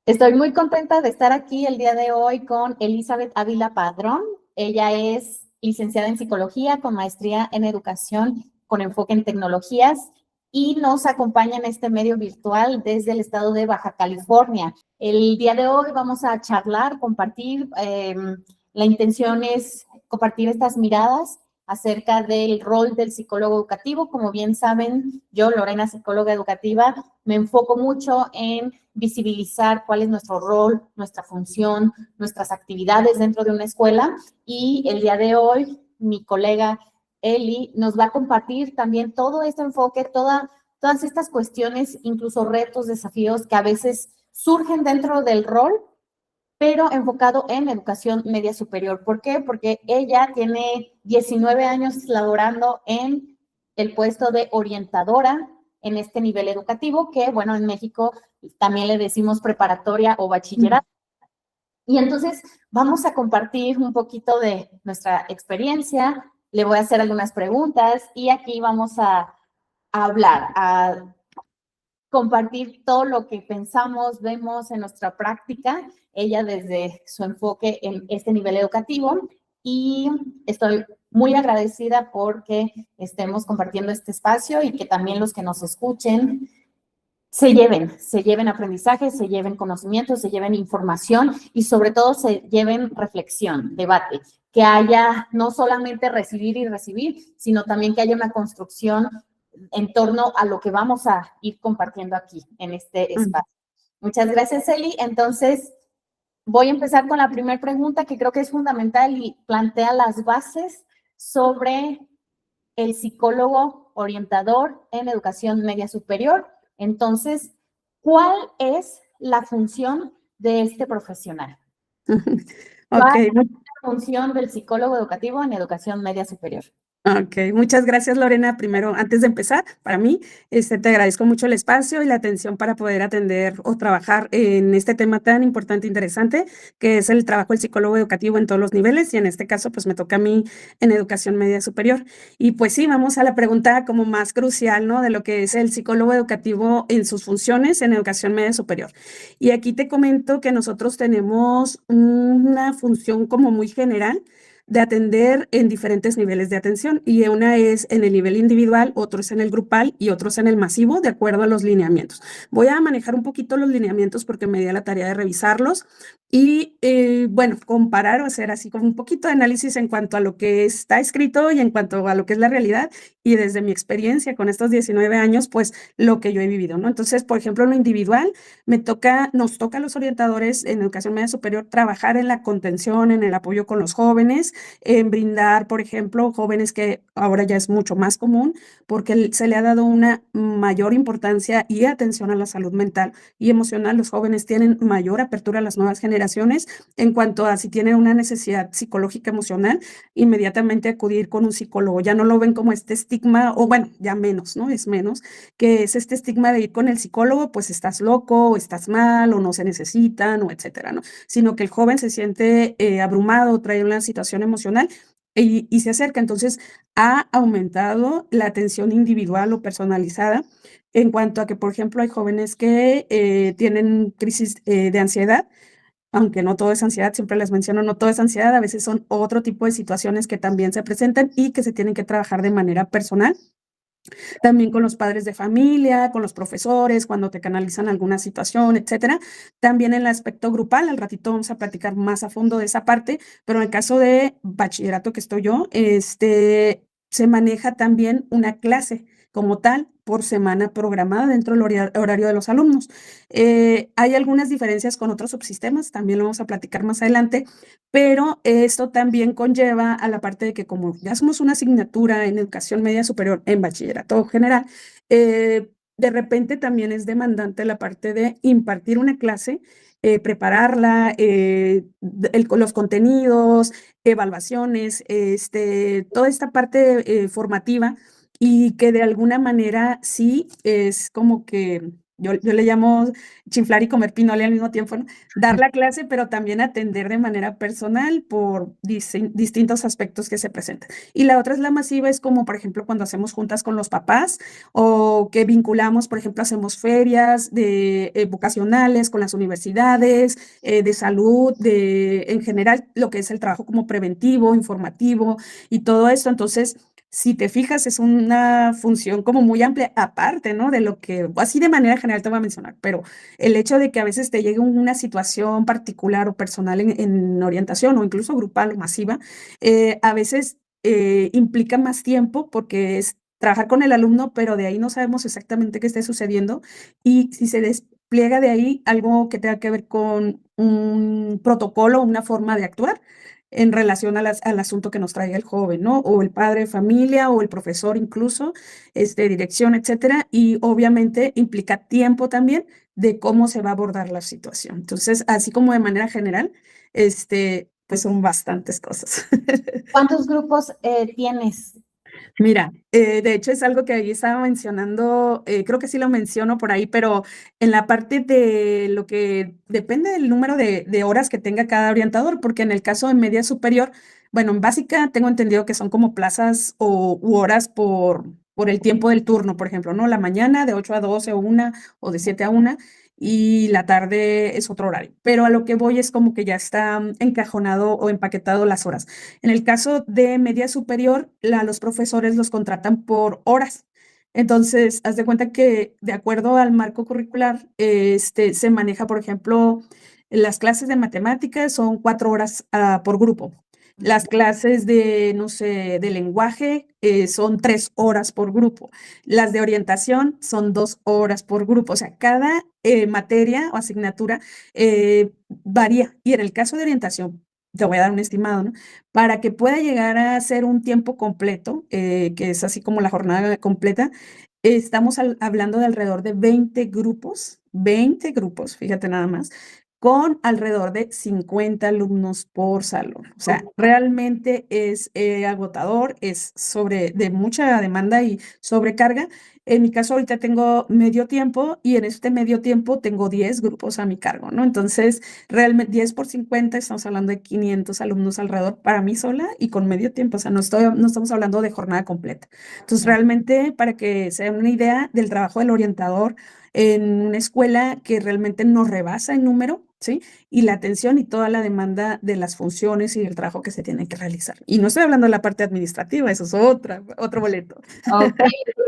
Estoy muy contenta de estar aquí el día de hoy con Elizabeth Ávila Padrón. Ella es licenciada en psicología con maestría en educación con enfoque en tecnologías y nos acompaña en este medio virtual desde el estado de Baja California. El día de hoy vamos a charlar, compartir. La intención es compartir estas miradas acerca del rol del psicólogo educativo. Como bien saben, yo, Lorena, psicóloga educativa, me enfoco mucho en visibilizar cuál es nuestro rol, nuestra función, nuestras actividades dentro de una escuela. Y el día de hoy, mi colega Eli nos va a compartir también todo este enfoque, todas estas cuestiones, incluso retos, desafíos que a veces surgen dentro del rol, pero enfocado en educación media superior. ¿Por qué? Porque ella tiene 19 años laborando en el puesto de orientadora en este nivel educativo, que, bueno, en México también le decimos preparatoria o bachillerato. Y entonces vamos a compartir un poquito de nuestra experiencia, le voy a hacer algunas preguntas y aquí vamos a hablar, a compartir todo lo que pensamos, vemos en nuestra práctica, ella desde su enfoque en este nivel educativo, y estoy muy agradecida porque estemos compartiendo este espacio y que también los que nos escuchen se lleven aprendizaje, se lleven conocimiento, se lleven información y sobre todo se lleven reflexión, debate, que haya no solamente recibir y recibir, sino también que haya una construcción en torno a lo que vamos a ir compartiendo aquí en este espacio. Muchas gracias, Eli. Entonces, voy a empezar con la primera pregunta que creo que es fundamental y plantea las bases sobre el psicólogo orientador en educación media superior. Entonces, ¿cuál es la función de este profesional? ¿Cuál Ok, es la función del psicólogo educativo en educación media superior? ok, muchas gracias, Lorena. Primero, antes de empezar, para mí, te agradezco mucho el espacio y la atención para poder atender o trabajar en este tema tan importante e interesante, que es el trabajo del psicólogo educativo en todos los niveles, y en este caso, pues me toca a mí en educación media superior. Y pues sí, vamos a la pregunta como más crucial, ¿no? De lo que es el psicólogo educativo en sus funciones en educación media superior. Y aquí te comento que nosotros tenemos una función como muy general de atender en diferentes niveles de atención, y una es en el nivel individual, otro es en el grupal y otro es en el masivo, de acuerdo a los lineamientos. Voy a manejar un poquito los lineamientos porque me di a la tarea de revisarlos y, bueno, comparar o hacer así como un poquito de análisis en cuanto a lo que está escrito y en cuanto a lo que es la realidad, y desde mi experiencia con estos 19 años, pues lo que yo he vivido, ¿no? Entonces, por ejemplo, en lo individual, nos toca a los orientadores en educación media superior trabajar en la contención, en el apoyo con los jóvenes, en brindar, por ejemplo, jóvenes, que ahora ya es mucho más común porque se le ha dado una mayor importancia y atención a la salud mental y emocional. Los jóvenes tienen mayor apertura a las nuevas generaciones en cuanto a si tienen una necesidad psicológica emocional, inmediatamente acudir con un psicólogo. Ya no lo ven como este estigma, o bueno, ya menos, ¿no? Es menos, que es este estigma de ir con el psicólogo, pues estás loco, o estás mal, o no se necesitan, o etcétera, ¿no? Sino que el joven se siente abrumado, trae una situación emocional y se acerca. Entonces, ha aumentado la atención individual o personalizada en cuanto a que, por ejemplo, hay jóvenes que tienen crisis de ansiedad. Aunque no todo es ansiedad, siempre les menciono, no todo es ansiedad, a veces son otro tipo de situaciones que también se presentan y que se tienen que trabajar de manera personal. También con los padres de familia, con los profesores, cuando te canalizan alguna situación, etcétera. También en el aspecto grupal, al ratito vamos a platicar más a fondo de esa parte, pero en el caso de bachillerato que estoy yo, se maneja también una clase como tal por semana programada dentro del horario de los alumnos. Hay algunas diferencias con otros subsistemas, también lo vamos a platicar más adelante, pero esto también conlleva a la parte de que, como ya somos una asignatura en educación media superior en bachillerato general, de repente también es demandante la parte de impartir una clase, prepararla, los contenidos, evaluaciones, toda esta parte formativa, y que de alguna manera sí es como que yo le llamo chiflar y comer pinole al mismo tiempo, ¿no? Dar la clase, pero también atender de manera personal por distintos aspectos que se presentan. Y la otra es la masiva, es como, por ejemplo, cuando hacemos juntas con los papás o que vinculamos, por ejemplo, hacemos ferias vocacionales con las universidades, de salud, en general, lo que es el trabajo como preventivo, informativo y todo esto. Entonces, si te fijas, es una función como muy amplia, aparte, ¿no? De lo que, así de manera general te voy a mencionar, pero el hecho de que a veces te llegue una situación particular o personal en orientación o incluso grupal o masiva, a veces implica más tiempo porque es trabajar con el alumno, pero de ahí no sabemos exactamente qué esté sucediendo y si se despliega de ahí algo que tenga que ver con un protocolo, una forma de actuar en relación al asunto que nos traiga el joven, ¿no? O el padre de familia o el profesor incluso, dirección, etcétera. Y obviamente implica tiempo también de cómo se va a abordar la situación. Entonces, así como de manera general, pues son bastantes cosas. ¿Cuántos grupos tienes? Mira, de hecho es algo que ahí estaba mencionando, creo que sí lo menciono por ahí, pero en la parte de lo que depende del número de horas que tenga cada orientador, porque en el caso de media superior, bueno, en básica tengo entendido que son como plazas u horas por el tiempo del turno, por ejemplo, ¿no? La mañana de 8 a 12 o 1 o de 7 a 1 y la tarde es otro horario, pero a lo que voy es como que ya está encajonado o empaquetado las horas. En el caso de media superior, los profesores los contratan por horas. Entonces, haz de cuenta que de acuerdo al marco curricular, se maneja, por ejemplo, las clases de matemáticas son 4 horas por grupo. Las clases de, no sé, de lenguaje son 3 horas por grupo. Las de orientación son 2 horas por grupo. O sea, cada materia o asignatura varía. Y en el caso de orientación, te voy a dar un estimado, ¿no? Para que pueda llegar a ser un tiempo completo, que es así como la jornada completa, estamos hablando de alrededor de 20 grupos, fíjate nada más, con alrededor de 50 alumnos por salón. O sea, realmente es agotador, es de mucha demanda y sobrecarga. En mi caso, ahorita tengo medio tiempo y en este medio tiempo tengo 10 grupos a mi cargo, ¿no? Entonces, realmente 10 por 50, estamos hablando de 500 alumnos alrededor para mí sola y con medio tiempo, o sea, no estamos hablando de jornada completa. Entonces, realmente, para que se den una idea del trabajo del orientador en una escuela que realmente nos rebasa en número, ¿sí? Y la atención y toda la demanda de las funciones y el trabajo que se tiene que realizar. Y no estoy hablando de la parte administrativa, eso es otro boleto. Ok,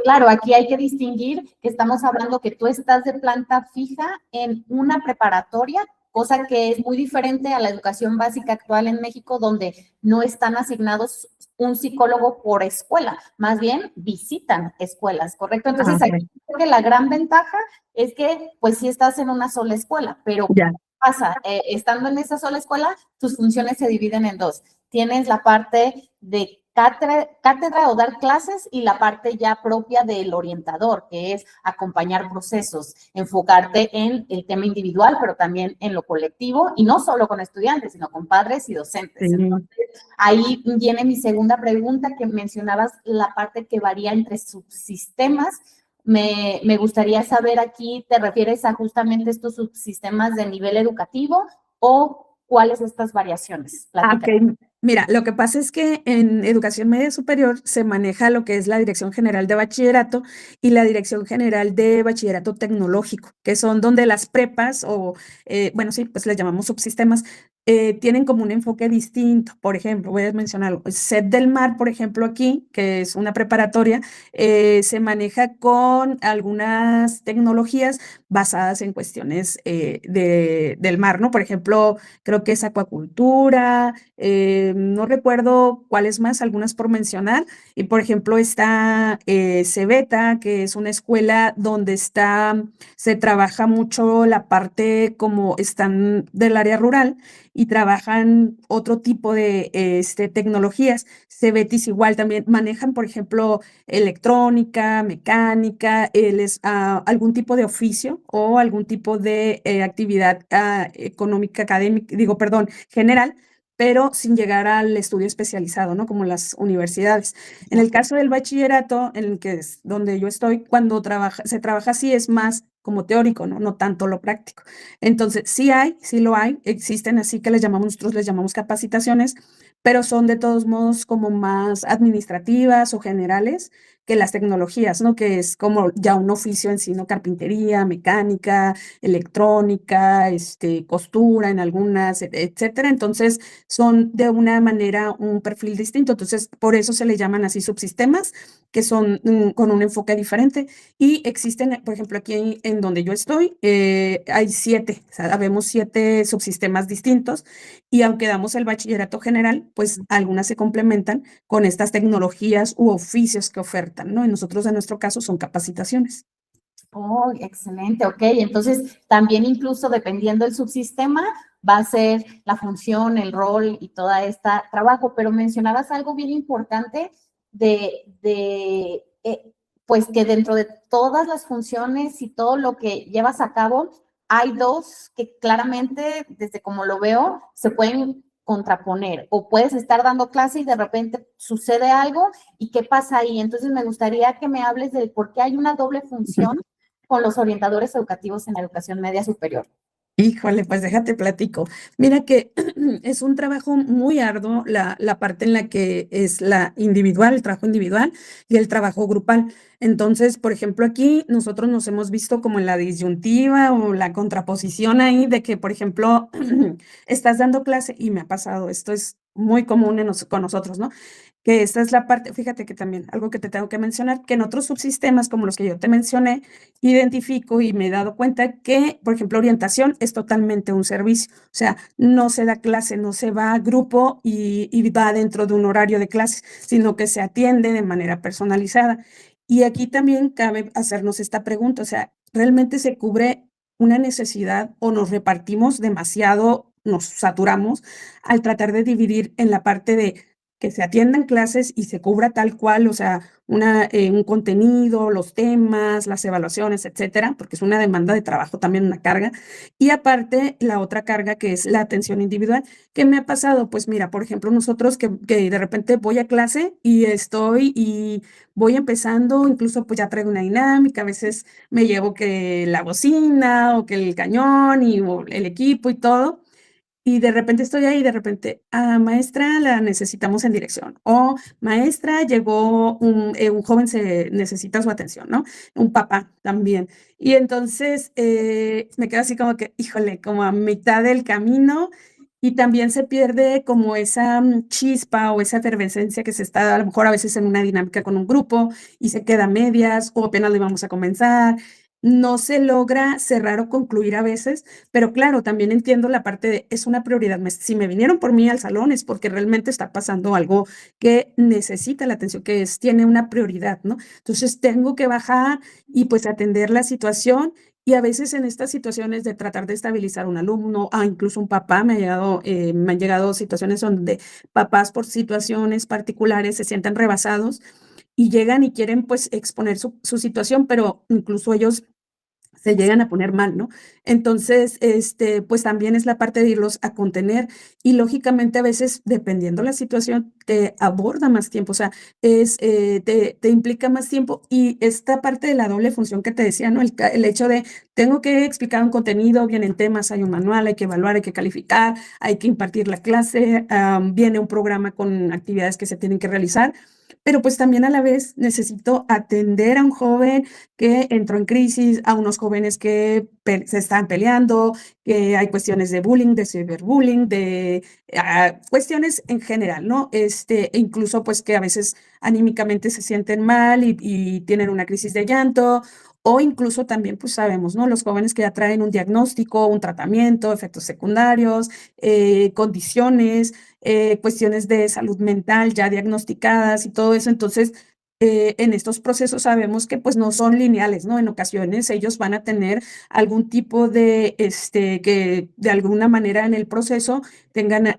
claro, aquí hay que distinguir que estamos hablando que tú estás de planta fija en una preparatoria, cosa que es muy diferente a la educación básica actual en México, donde no están asignados un psicólogo por escuela, más bien visitan escuelas, ¿correcto? Entonces, aquí creo que la gran ventaja es que, pues, sí estás en una sola escuela, pero Ya. pasa, estando en esa sola escuela, tus funciones se dividen en dos. Tienes la parte de cátedra o dar clases y la parte ya propia del orientador, que es acompañar procesos, enfocarte en el tema individual, pero también en lo colectivo y no solo con estudiantes, sino con padres y docentes. Sí. Entonces, ahí viene mi segunda pregunta, que mencionabas la parte que varía entre subsistemas. Me gustaría saber aquí, ¿te refieres a justamente estos subsistemas de nivel educativo o cuáles estas variaciones? Ok, mira, lo que pasa es que en educación media superior se maneja lo que es la Dirección General de Bachillerato y la Dirección General de Bachillerato Tecnológico, que son donde las prepas o, bueno, sí, pues les llamamos subsistemas, tienen como un enfoque distinto. Por ejemplo, voy a mencionar algo. SET del Mar, por ejemplo, aquí, que es una preparatoria, se maneja con algunas tecnologías basadas en cuestiones del mar, ¿no? Por ejemplo, creo que es acuacultura, no recuerdo cuáles más, algunas por mencionar. Y por ejemplo está Cebeta, que es una escuela donde se trabaja mucho la parte como están del área rural y trabajan otro tipo de tecnologías. Cebetis igual también manejan, por ejemplo, electrónica, mecánica, algún tipo de oficio o algún tipo de actividad económica, académica, digo, perdón, general, pero sin llegar al estudio especializado, ¿no? Como las universidades. En el caso del bachillerato, en el que es donde yo estoy, cuando se trabaja así, es más como teórico, ¿no? No tanto lo práctico. Entonces, sí hay, sí lo hay, existen así que nosotros les llamamos capacitaciones, pero son de todos modos como más administrativas o generales que las tecnologías, ¿no? Que es como ya un oficio en sí, ¿no? Carpintería, mecánica, electrónica, costura en algunas, etcétera. Entonces, son de una manera un perfil distinto. Entonces, por eso se le llaman así subsistemas, que son con un enfoque diferente. Y existen, por ejemplo, aquí en donde yo estoy, hay 7, o sea, habemos 7 subsistemas distintos. Y aunque damos el bachillerato general, pues algunas se complementan con estas tecnologías u oficios que ofertan, ¿no? Y nosotros, en nuestro caso, son capacitaciones. Oh, excelente, ok. Entonces, también incluso dependiendo del subsistema, va a ser la función, el rol y toda esta trabajo. Pero mencionabas algo bien importante pues que dentro de todas las funciones y todo lo que llevas a cabo, hay dos que claramente, desde como lo veo, se pueden contraponer. O puedes estar dando clase y de repente sucede algo y qué pasa ahí. Entonces, me gustaría que me hables del por qué hay una doble función con los orientadores educativos en la educación media superior. Híjole, pues déjate platico. Mira que es un trabajo muy arduo la parte en la que es la individual, el trabajo individual y el trabajo grupal. Entonces, por ejemplo, aquí nosotros nos hemos visto como en la disyuntiva o la contraposición ahí de que, por ejemplo, estás dando clase y me ha pasado, esto es muy común con nosotros, ¿no? Que esta es la parte, fíjate que también algo que te tengo que mencionar, que en otros subsistemas como los que yo te mencioné, identifico y me he dado cuenta que, por ejemplo, orientación es totalmente un servicio, o sea, no se da clase, no se va a grupo y va dentro de un horario de clase, sino que se atiende de manera personalizada. Y aquí también cabe hacernos esta pregunta, o sea, ¿realmente se cubre una necesidad o nos repartimos demasiado, nos saturamos al tratar de dividir en la parte de que se atiendan clases y se cubra tal cual, o sea, un contenido, los temas, las evaluaciones, etcétera, porque es una demanda de trabajo, también una carga. Y aparte, la otra carga que es la atención individual. ¿Qué me ha pasado? Pues mira, por ejemplo, nosotros que de repente voy a clase y voy empezando, incluso pues ya traigo una dinámica, a veces me llevo que la bocina o que el cañón o el equipo y todo. Y de repente estoy ahí, de repente, maestra, la necesitamos en dirección. O maestra, llegó un joven, se necesita su atención, ¿no? Un papá también. Y entonces me quedo así como que, híjole, como a mitad del camino. Y también se pierde como esa chispa o esa efervescencia que se está a lo mejor a veces en una dinámica con un grupo y se queda a medias o apenas lo íbamos a comenzar. No se logra cerrar o concluir a veces, pero claro, también entiendo la parte de, es una prioridad. Si me vinieron por mí al salón es porque realmente está pasando algo que necesita la atención, tiene una prioridad, ¿no? Entonces tengo que bajar y pues atender la situación. Y a veces en estas situaciones de tratar de estabilizar un alumno, incluso un papá, me han llegado situaciones donde papás por situaciones particulares se sienten rebasados y llegan y quieren pues exponer su situación, pero incluso ellos se llegan a poner mal, ¿no? Entonces, pues también es la parte de irlos a contener y lógicamente a veces, dependiendo la situación, te aborda más tiempo, o sea, te implica más tiempo y esta parte de la doble función que te decía, ¿no? El hecho de, tengo que explicar un contenido, vienen temas, hay un manual, hay que evaluar, hay que calificar, hay que impartir la clase, viene un programa con actividades que se tienen que realizar, pero pues también a la vez necesito atender a un joven que entró en crisis, a unos jóvenes que se están peleando, que hay cuestiones de bullying, de ciberbullying, de cuestiones en general, ¿no? E incluso pues que a veces anímicamente se sienten mal y tienen una crisis de llanto, o incluso también pues sabemos, ¿no? Los jóvenes que ya traen un diagnóstico, un tratamiento, efectos secundarios, condiciones, cuestiones de salud mental ya diagnosticadas y todo eso. Entonces, en estos procesos sabemos que pues no son lineales, ¿no? En ocasiones ellos van a tener algún tipo de, que de alguna manera en el proceso tengan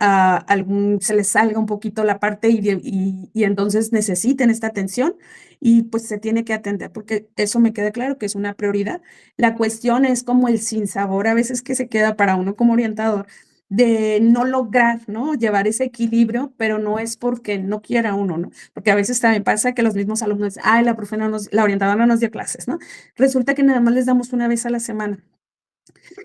se les salga un poquito la parte y entonces necesiten esta atención y pues se tiene que atender porque eso me queda claro que es una prioridad. La cuestión es como el sinsabor a veces que se queda para uno como orientador de no lograr, ¿no? Llevar ese equilibrio, pero no es porque no quiera uno, ¿no? Porque a veces también pasa que los mismos alumnos dicen, ay, la profe no nos, la orientadora no nos dio clases, ¿no? Resulta que nada más les damos una vez a la semana.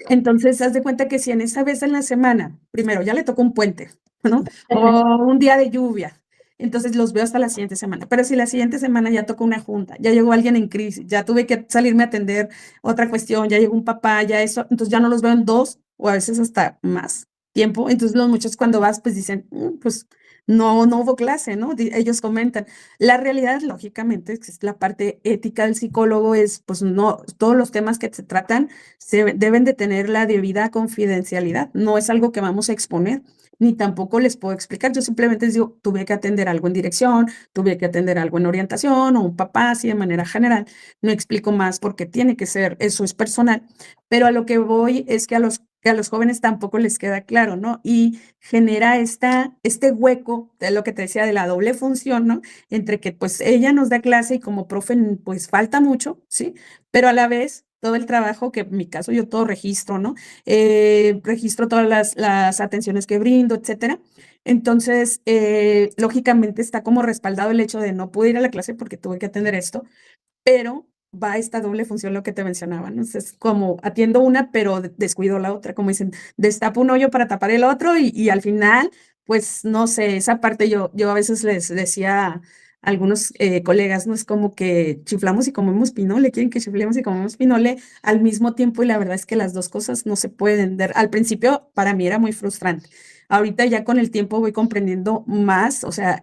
Entonces, haz de cuenta que si en esa vez en la semana, primero ya le tocó un puente, ¿no? O un día de lluvia, entonces los veo hasta la siguiente semana. Pero si la siguiente semana ya tocó una junta, ya llegó alguien en crisis, ya tuve que salirme a atender otra cuestión, ya llegó un papá, ya eso, entonces ya no los veo en 2 o a veces hasta más tiempo. Entonces los muchos cuando vas, pues dicen, pues no hubo clase, ¿no? Ellos comentan. La realidad, lógicamente, es que la parte ética del psicólogo es, pues no, todos los temas que se tratan deben de tener la debida confidencialidad. No es algo que vamos a exponer, ni tampoco les puedo explicar. Yo simplemente les digo, tuve que atender algo en dirección, tuve que atender algo en orientación o un papá, así de manera general. No explico más porque tiene que ser, eso es personal. Pero a lo que voy es que a los jóvenes tampoco les queda claro, ¿no? Y genera este hueco de lo que te decía de la doble función, ¿no? Entre que pues ella nos da clase y como profe pues falta mucho, ¿sí? Pero a la vez todo el trabajo que en mi caso yo todo registro, ¿no? Registro todas las atenciones que brindo, etcétera. Entonces, lógicamente está como respaldado el hecho de no pude ir a la clase porque tuve que atender esto, pero va esta doble función, lo que te mencionaba, ¿no? Es como atiendo una, pero descuido la otra, como dicen, destapo un hoyo para tapar el otro y al final, pues no sé, esa parte yo a veces les decía a algunos colegas, ¿no? Es como que chiflamos y comemos pinole, quieren que chiflemos y comemos pinole al mismo tiempo y la verdad es que las dos cosas no se pueden ver. Al principio para mí era muy frustrante. Ahorita ya con el tiempo voy comprendiendo más, o sea,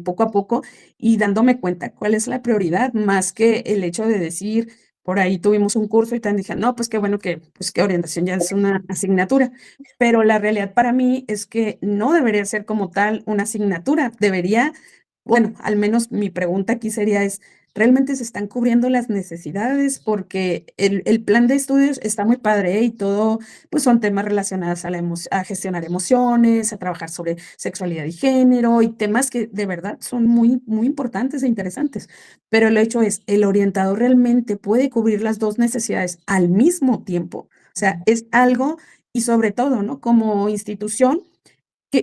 poco a poco y dándome cuenta cuál es la prioridad, más que el hecho de decir, por ahí tuvimos un curso y te dije, no, pues qué bueno que, pues que orientación ya es una asignatura, pero la realidad para mí es que no debería ser como tal una asignatura, debería, bueno, al menos mi pregunta aquí sería es, ¿realmente se están cubriendo las necesidades? Porque el plan de estudios está muy padre, ¿eh? Y todo, pues son temas relacionados a, a gestionar emociones, a trabajar sobre sexualidad y género y temas que de verdad son muy importantes e interesantes. Pero el hecho es, ¿el orientador realmente puede cubrir las dos necesidades al mismo tiempo? O sea, es algo y sobre todo, ¿no? Como institución, qué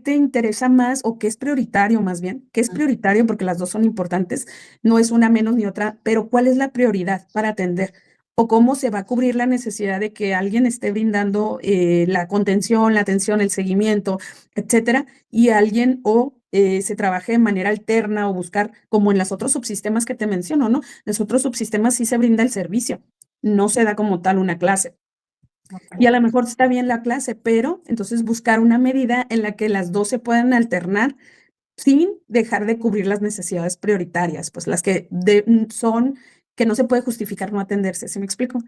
te interesa más o qué es prioritario más bien? ¿Qué es prioritario? Porque las dos son importantes, no es una menos ni otra, pero ¿cuál es la prioridad para atender? ¿O cómo se va a cubrir la necesidad de que alguien esté brindando la contención, la atención, el seguimiento, etcétera, y alguien o se trabaje de manera alterna o buscar, como en los otros subsistemas que te menciono, ¿no? En los otros subsistemas sí se brinda el servicio, no se da como tal una clase. Y a lo mejor está bien la clase, pero entonces buscar una medida en la que las dos se puedan alternar sin dejar de cubrir las necesidades prioritarias, pues las que son que no se puede justificar no atenderse, ¿sí me explico?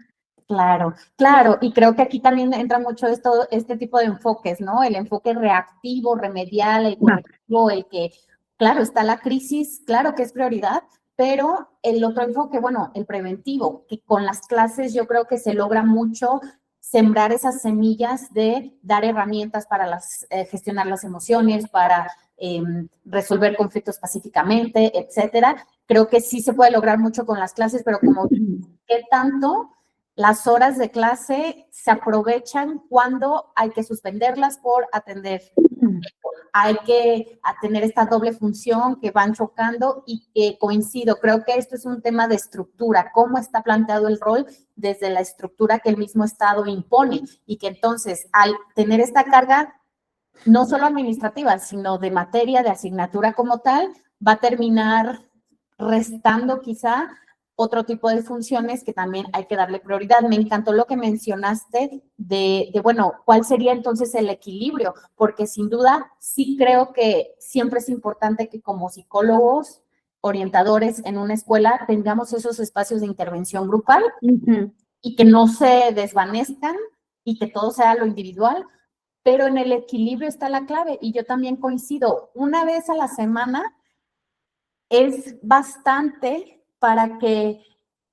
Claro, claro, y creo que aquí también entra mucho esto, este tipo de enfoques, ¿no? El enfoque reactivo, remedial, el Ajá. correctivo, el que, claro, está la crisis, claro que es prioridad, pero el otro enfoque, bueno, el preventivo, que con las clases yo creo que se logra mucho sembrar esas semillas de dar herramientas para gestionar las emociones, para resolver conflictos pacíficamente, etcétera. Creo que sí se puede lograr mucho con las clases, pero como, ¿qué tanto las horas de clase se aprovechan cuando hay que suspenderlas por atender? Hay que tener esta doble función que van chocando y que coincido. Creo que esto es un tema de estructura, cómo está planteado el rol desde la estructura que el mismo Estado impone y que entonces al tener esta carga no solo administrativa, sino de materia, de asignatura como tal, va a terminar restando quizá otro tipo de funciones que también hay que darle prioridad. Me encantó lo que mencionaste bueno, ¿cuál sería entonces el equilibrio? Porque sin duda sí creo que siempre es importante que como psicólogos, orientadores en una escuela, tengamos esos espacios de intervención grupal y que no se desvanezcan y que todo sea lo individual, pero en el equilibrio está la clave y yo también coincido. Una vez a la semana es bastante para que,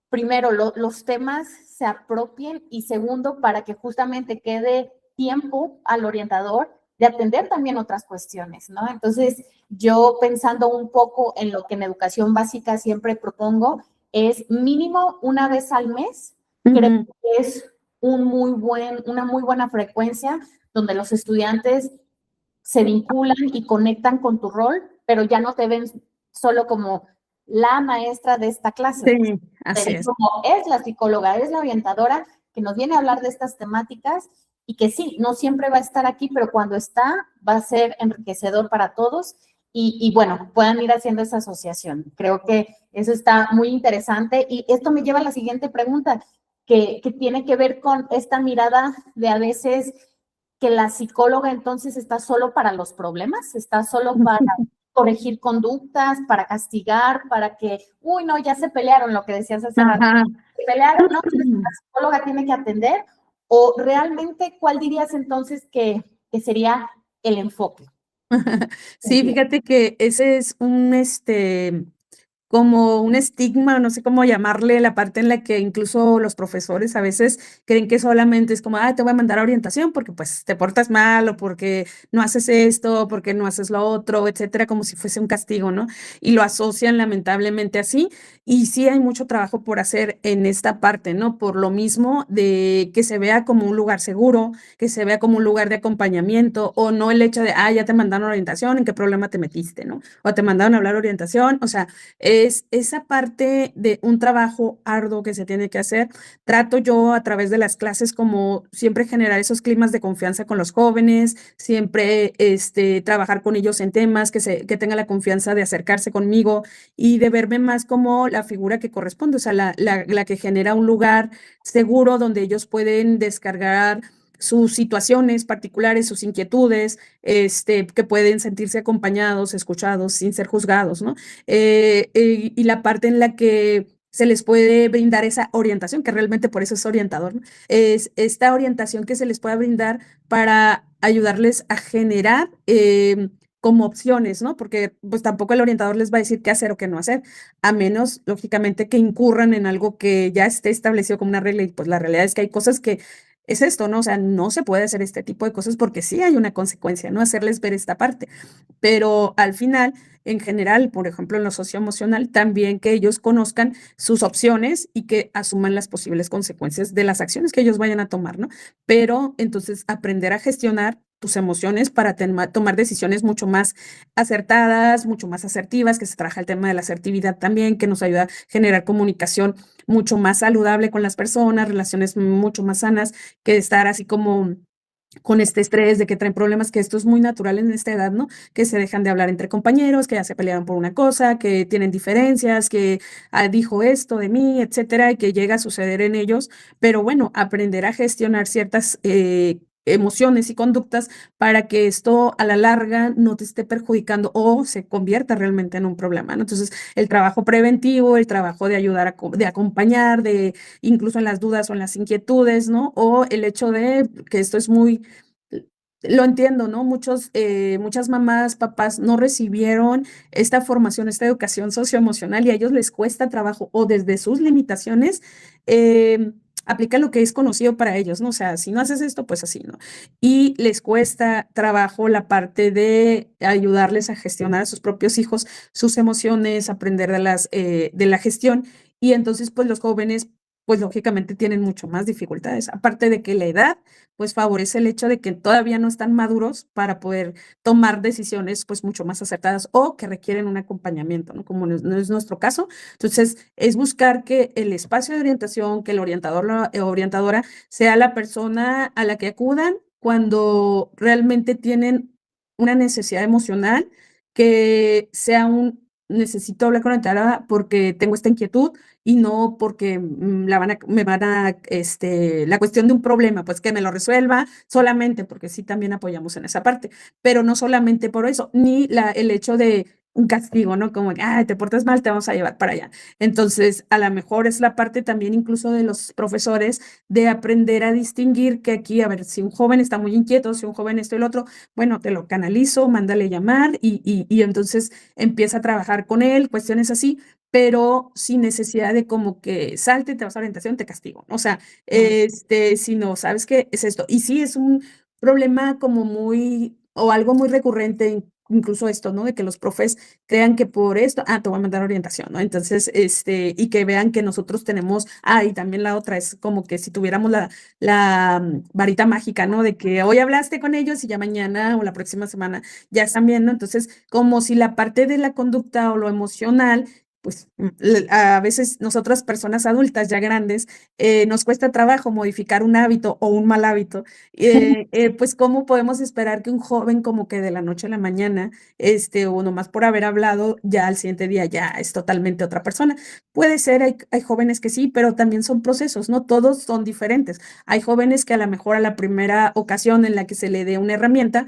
primero, los temas se apropien y segundo, para que justamente quede tiempo al orientador de atender también otras cuestiones, ¿no? Entonces, yo pensando un poco en lo que en educación básica siempre propongo, es mínimo una vez al mes, creo que es una muy buena frecuencia donde los estudiantes se vinculan y conectan con tu rol, pero ya no te ven solo como la maestra de esta clase, Sí, te así ven es. como es la psicóloga, es la orientadora que nos viene a hablar de estas temáticas y que sí, no siempre va a estar aquí, pero cuando está va a ser enriquecedor para todos y bueno, puedan ir haciendo esa asociación. Creo que eso está muy interesante y esto me lleva a la siguiente pregunta, que tiene que ver con esta mirada de a veces que la psicóloga entonces está solo para los problemas, está solo para corregir conductas, para castigar, para que, uy, no, ya se pelearon, lo que decías hace rato, Ajá. se pelearon, no, entonces la psicóloga tiene que atender, o realmente, ¿cuál dirías entonces que sería el enfoque? Sí, fíjate que ese es como un estigma, no sé cómo llamarle, la parte en la que incluso los profesores a veces creen que solamente es como, ah, te voy a mandar a orientación porque pues te portas mal o porque no haces esto, porque no haces lo otro, etcétera, como si fuese un castigo, ¿no? Y lo asocian lamentablemente así. Y sí hay mucho trabajo por hacer en esta parte, ¿no? Por lo mismo de que se vea como un lugar seguro, que se vea como un lugar de acompañamiento o no el hecho de, ah, ya te mandaron orientación, ¿en qué problema te metiste, ¿no? O te mandaron a hablar orientación, o sea, es esa parte de un trabajo arduo que se tiene que hacer. Trato yo a través de las clases como siempre generar esos climas de confianza con los jóvenes, siempre trabajar con ellos en temas, que tengan la confianza de acercarse conmigo y de verme más como la figura que corresponde, o sea, la que genera un lugar seguro donde ellos pueden descargar sus situaciones particulares, sus inquietudes, que pueden sentirse acompañados, escuchados, sin ser juzgados, ¿no? Y la parte en la que se les puede brindar esa orientación, que realmente por eso es orientador, ¿no? Es esta orientación que se les pueda brindar para ayudarles a generar como opciones, ¿no? Porque pues tampoco el orientador les va a decir qué hacer o qué no hacer, a menos, lógicamente, que incurran en algo que ya esté establecido como una regla y pues la realidad es que hay cosas que es esto, ¿no? O sea, no se puede hacer este tipo de cosas porque sí hay una consecuencia, ¿no? Hacerles ver esta parte. Pero al final, en general, por ejemplo, en lo socioemocional, también que ellos conozcan sus opciones y que asuman las posibles consecuencias de las acciones que ellos vayan a tomar, ¿no? Pero entonces aprender a gestionar tus emociones para tomar decisiones mucho más acertadas, mucho más asertivas, que se trabaja el tema de la asertividad también, que nos ayuda a generar comunicación mucho más saludable con las personas, relaciones mucho más sanas, que estar así como con este estrés de que traen problemas, que esto es muy natural en esta edad, ¿no? Que se dejan de hablar entre compañeros, que ya se pelearon por una cosa, que tienen diferencias, que dijo esto de mí, etcétera, y que llega a suceder en ellos. Pero bueno, aprender a gestionar ciertas emociones y conductas para que esto a la larga no te esté perjudicando o se convierta realmente en un problema, ¿no? Entonces, el trabajo preventivo, el trabajo de ayudar, de acompañar, de incluso en las dudas o en las inquietudes, ¿no? O el hecho de que esto es muy, lo entiendo, ¿no? Muchas mamás, papás no recibieron esta formación, esta educación socioemocional y a ellos les cuesta trabajo o desde sus limitaciones aplica lo que es conocido para ellos, ¿no? O sea, si no haces esto, pues así, ¿no? Y les cuesta trabajo la parte de ayudarles a gestionar a sus propios hijos, sus emociones, aprender de la gestión. Y entonces, pues los jóvenes, pues lógicamente tienen mucho más dificultades. Aparte de que la edad, pues favorece el hecho de que todavía no están maduros para poder tomar decisiones, pues mucho más acertadas o que requieren un acompañamiento, ¿no? Como no es nuestro caso. Entonces, es buscar que el espacio de orientación, que el orientador o orientadora sea la persona a la que acudan cuando realmente tienen una necesidad emocional, que sea necesito hablar con la orientadora porque tengo esta inquietud y no porque la cuestión de un problema, pues que me lo resuelva solamente, porque sí también apoyamos en esa parte, pero no solamente por eso, ni el hecho de un castigo, ¿no? Como, ah, te portas mal, te vamos a llevar para allá. Entonces, a lo mejor es la parte también incluso de los profesores de aprender a distinguir que aquí, a ver, si un joven está muy inquieto, si un joven esto y el otro, bueno, te lo canalizo, mándale llamar y entonces empieza a trabajar con él, cuestiones así, pero sin necesidad de como que salte, te vas a orientación, te castigo. O sea, si no, sabes qué es esto. Y sí es un problema como muy, o algo muy recurrente incluso esto, ¿no? De que los profes crean que por esto, te voy a mandar orientación, ¿no? Entonces, y que vean que nosotros tenemos, y también la otra es como que si tuviéramos la varita mágica, ¿no? De que hoy hablaste con ellos y ya mañana o la próxima semana ya están viendo. Entonces, como si la parte de la conducta o lo emocional, pues a veces nosotras personas adultas ya grandes, nos cuesta trabajo modificar un hábito o un mal hábito, pues cómo podemos esperar que un joven como que de la noche a la mañana, o nomás por haber hablado, ya al siguiente día ya es totalmente otra persona. Puede ser, hay jóvenes que sí, pero también son procesos, ¿no? Todos son diferentes. Hay jóvenes que a lo mejor a la primera ocasión en la que se le dé una herramienta,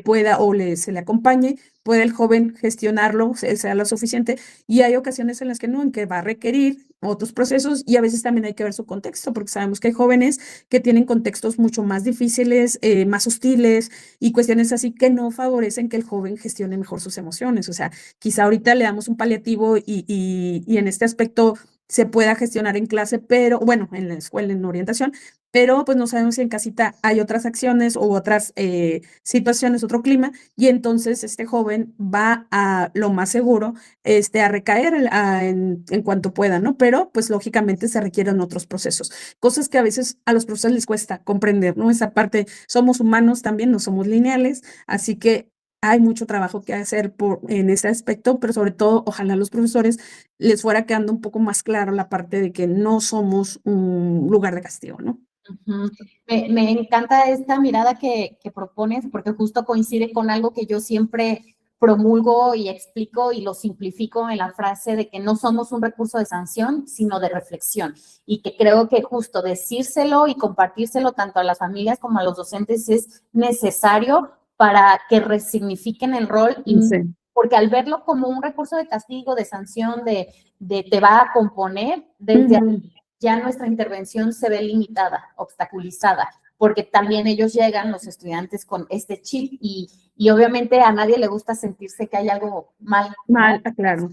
pueda o se le acompañe, puede el joven gestionarlo, sea lo suficiente, y hay ocasiones en las que no, en que va a requerir otros procesos, y a veces también hay que ver su contexto, porque sabemos que hay jóvenes que tienen contextos mucho más difíciles, más hostiles, y cuestiones así que no favorecen que el joven gestione mejor sus emociones. O sea, quizá ahorita le damos un paliativo y en este aspecto se pueda gestionar en clase, pero bueno, en la escuela, en orientación, pero pues no sabemos si en casita hay otras acciones u otras situaciones, otro clima, y entonces este joven va a lo más seguro, a recaer en cuanto pueda, ¿no? Pero pues lógicamente se requieren otros procesos, cosas que a veces a los profesores les cuesta comprender, ¿no? Esa parte, somos humanos también, no somos lineales, así que hay mucho trabajo que hacer en ese aspecto, pero sobre todo, ojalá a los profesores les fuera quedando un poco más claro la parte de que no somos un lugar de castigo, ¿no? Ujú. Me encanta esta mirada que propones, porque justo coincide con algo que yo siempre promulgo y explico y lo simplifico en la frase de que no somos un recurso de sanción, sino de reflexión. Y que creo que justo decírselo y compartírselo tanto a las familias como a los docentes es necesario para que resignifiquen el rol, y Sí, porque al verlo como un recurso de castigo, de sanción, de te va a componer, desde ahí ya nuestra intervención se ve limitada, obstaculizada, porque también ellos llegan, los estudiantes, con este chip, y obviamente a nadie le gusta sentirse que hay algo mal, mal, ¿no? claro.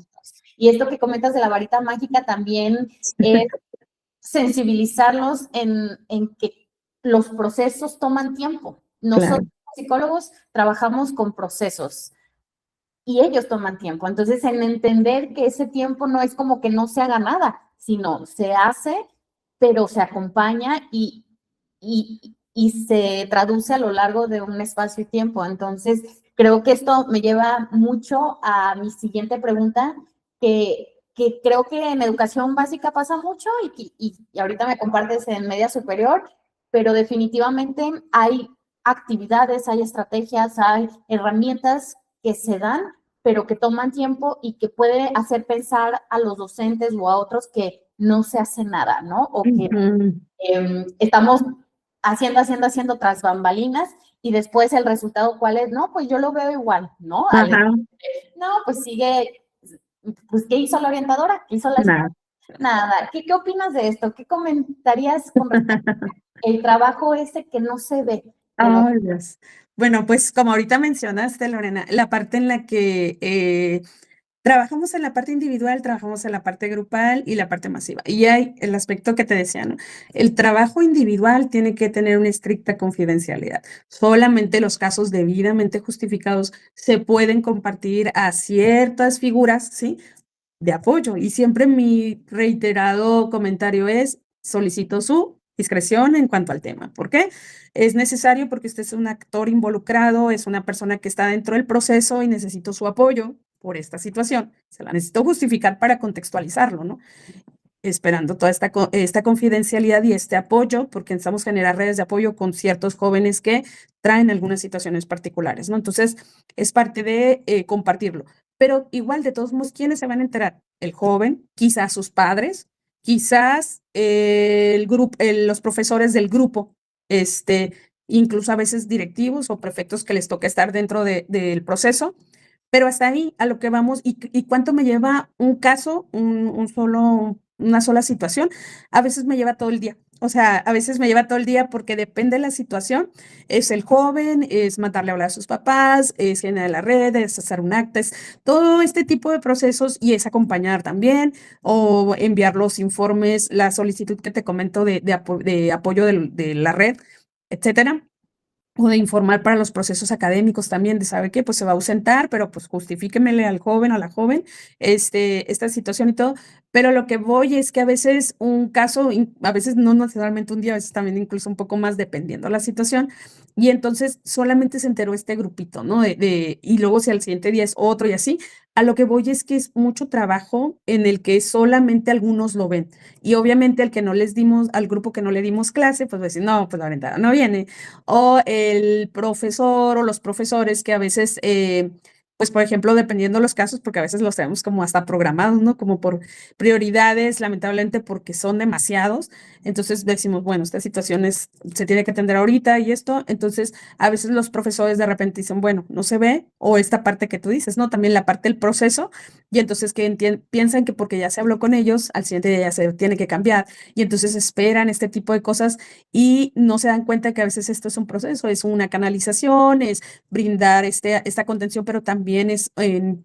Y esto que comentas de la varita mágica también es sensibilizarlos en que los procesos toman tiempo. Nosotros, Claro. psicólogos, trabajamos con procesos y ellos toman tiempo. Entonces, en entender que ese tiempo no es como que no se haga nada, sino se hace, pero se acompaña y se traduce a lo largo de un espacio y tiempo. Entonces, creo que esto me lleva mucho a mi siguiente pregunta, que creo que en educación básica pasa mucho y ahorita me compartes en media superior, pero definitivamente hay actividades, hay estrategias, hay herramientas que se dan, pero que toman tiempo y que puede hacer pensar a los docentes o a otros que no se hace nada, ¿no? O que estamos haciendo tras bambalinas, y después el resultado, ¿cuál es? No, pues yo lo veo igual, ¿no? Ajá, No, pues sigue, pues ¿qué hizo la orientadora? ¿Qué hizo la nada. Nada. ¿Qué opinas de esto? ¿Qué comentarías con respecto al trabajo ese que no se ve de los... Ay, Dios. Bueno, pues como ahorita mencionaste, Lorena, la parte en la que trabajamos en la parte individual, trabajamos en la parte grupal y la parte masiva. Y hay el aspecto que te decía, ¿no? El trabajo individual tiene que tener una estricta confidencialidad. Solamente los casos debidamente justificados se pueden compartir a ciertas figuras, ¿sí? De apoyo. Y siempre mi reiterado comentario es, solicito su discreción en cuanto al tema. ¿Por qué? Es necesario porque usted es un actor involucrado, es una persona que está dentro del proceso y necesito su apoyo por esta situación. Se la necesito justificar para contextualizarlo, ¿no? Esperando toda esta confidencialidad y este apoyo, porque necesitamos generar redes de apoyo con ciertos jóvenes que traen algunas situaciones particulares, ¿no? Entonces, es parte de compartirlo. Pero igual, de todos modos, ¿quiénes se van a enterar? El joven, quizás sus padres, quizás el grupo, los profesores del grupo, incluso a veces directivos o prefectos que les toca estar dentro del proceso. Pero hasta ahí a lo que vamos, y cuánto me lleva un caso, una sola situación, a veces me lleva todo el día. O sea, a veces me lleva todo el día porque depende de la situación. Es el joven, es mandarle a hablar a sus papás, es generar la red, es hacer un acta, es todo este tipo de procesos, y es acompañar también o enviar los informes, la solicitud que te comento de apoyo de la red, etcétera. o de informar para los procesos académicos también, de saber que pues se va a ausentar, pero pues justifíquemele al joven o a la joven esta situación y todo. Pero lo que voy es que a veces un caso, a veces no necesariamente un día, a veces también incluso un poco más dependiendo la situación, y entonces solamente se enteró este grupito, ¿no? Y luego si al siguiente día es otro y así, a lo que voy es que es mucho trabajo en el que solamente algunos lo ven. Y obviamente al que no les dimos, al grupo que no le dimos clase, pues va a decir, no, pues la orientada no viene o el profesor o los profesores que a veces, pues por ejemplo, dependiendo de los casos, porque a veces los tenemos como hasta programados, ¿no? Como por prioridades, lamentablemente porque son demasiados. Entonces decimos, bueno, esta situación se tiene que atender ahorita y esto. Entonces a veces los profesores de repente dicen, bueno, no se ve, o esta parte que tú dices, ¿no? También la parte del proceso, y entonces que piensan que porque ya se habló con ellos, al siguiente día ya se tiene que cambiar, y entonces esperan este tipo de cosas y no se dan cuenta que a veces esto es un proceso, es una canalización, es brindar esta contención, pero también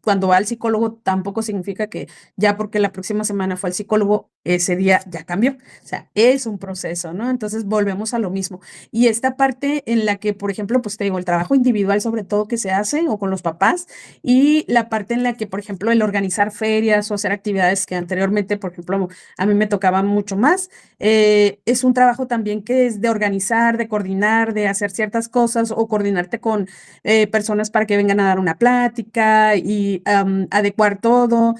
cuando va al psicólogo tampoco significa que ya porque la próxima semana fue al psicólogo, ese día ya cambió. O sea, es un proceso, ¿no? Entonces volvemos a lo mismo. Y esta parte en la que, por ejemplo, pues te digo, el trabajo individual sobre todo que se hace o con los papás y la parte en la que, por ejemplo, el organizar ferias o hacer actividades que anteriormente, por ejemplo, a mí me tocaba mucho más, es un trabajo también que es de organizar, de coordinar, de hacer ciertas cosas o coordinarte con personas para que vengan a dar una plática y adecuar todo,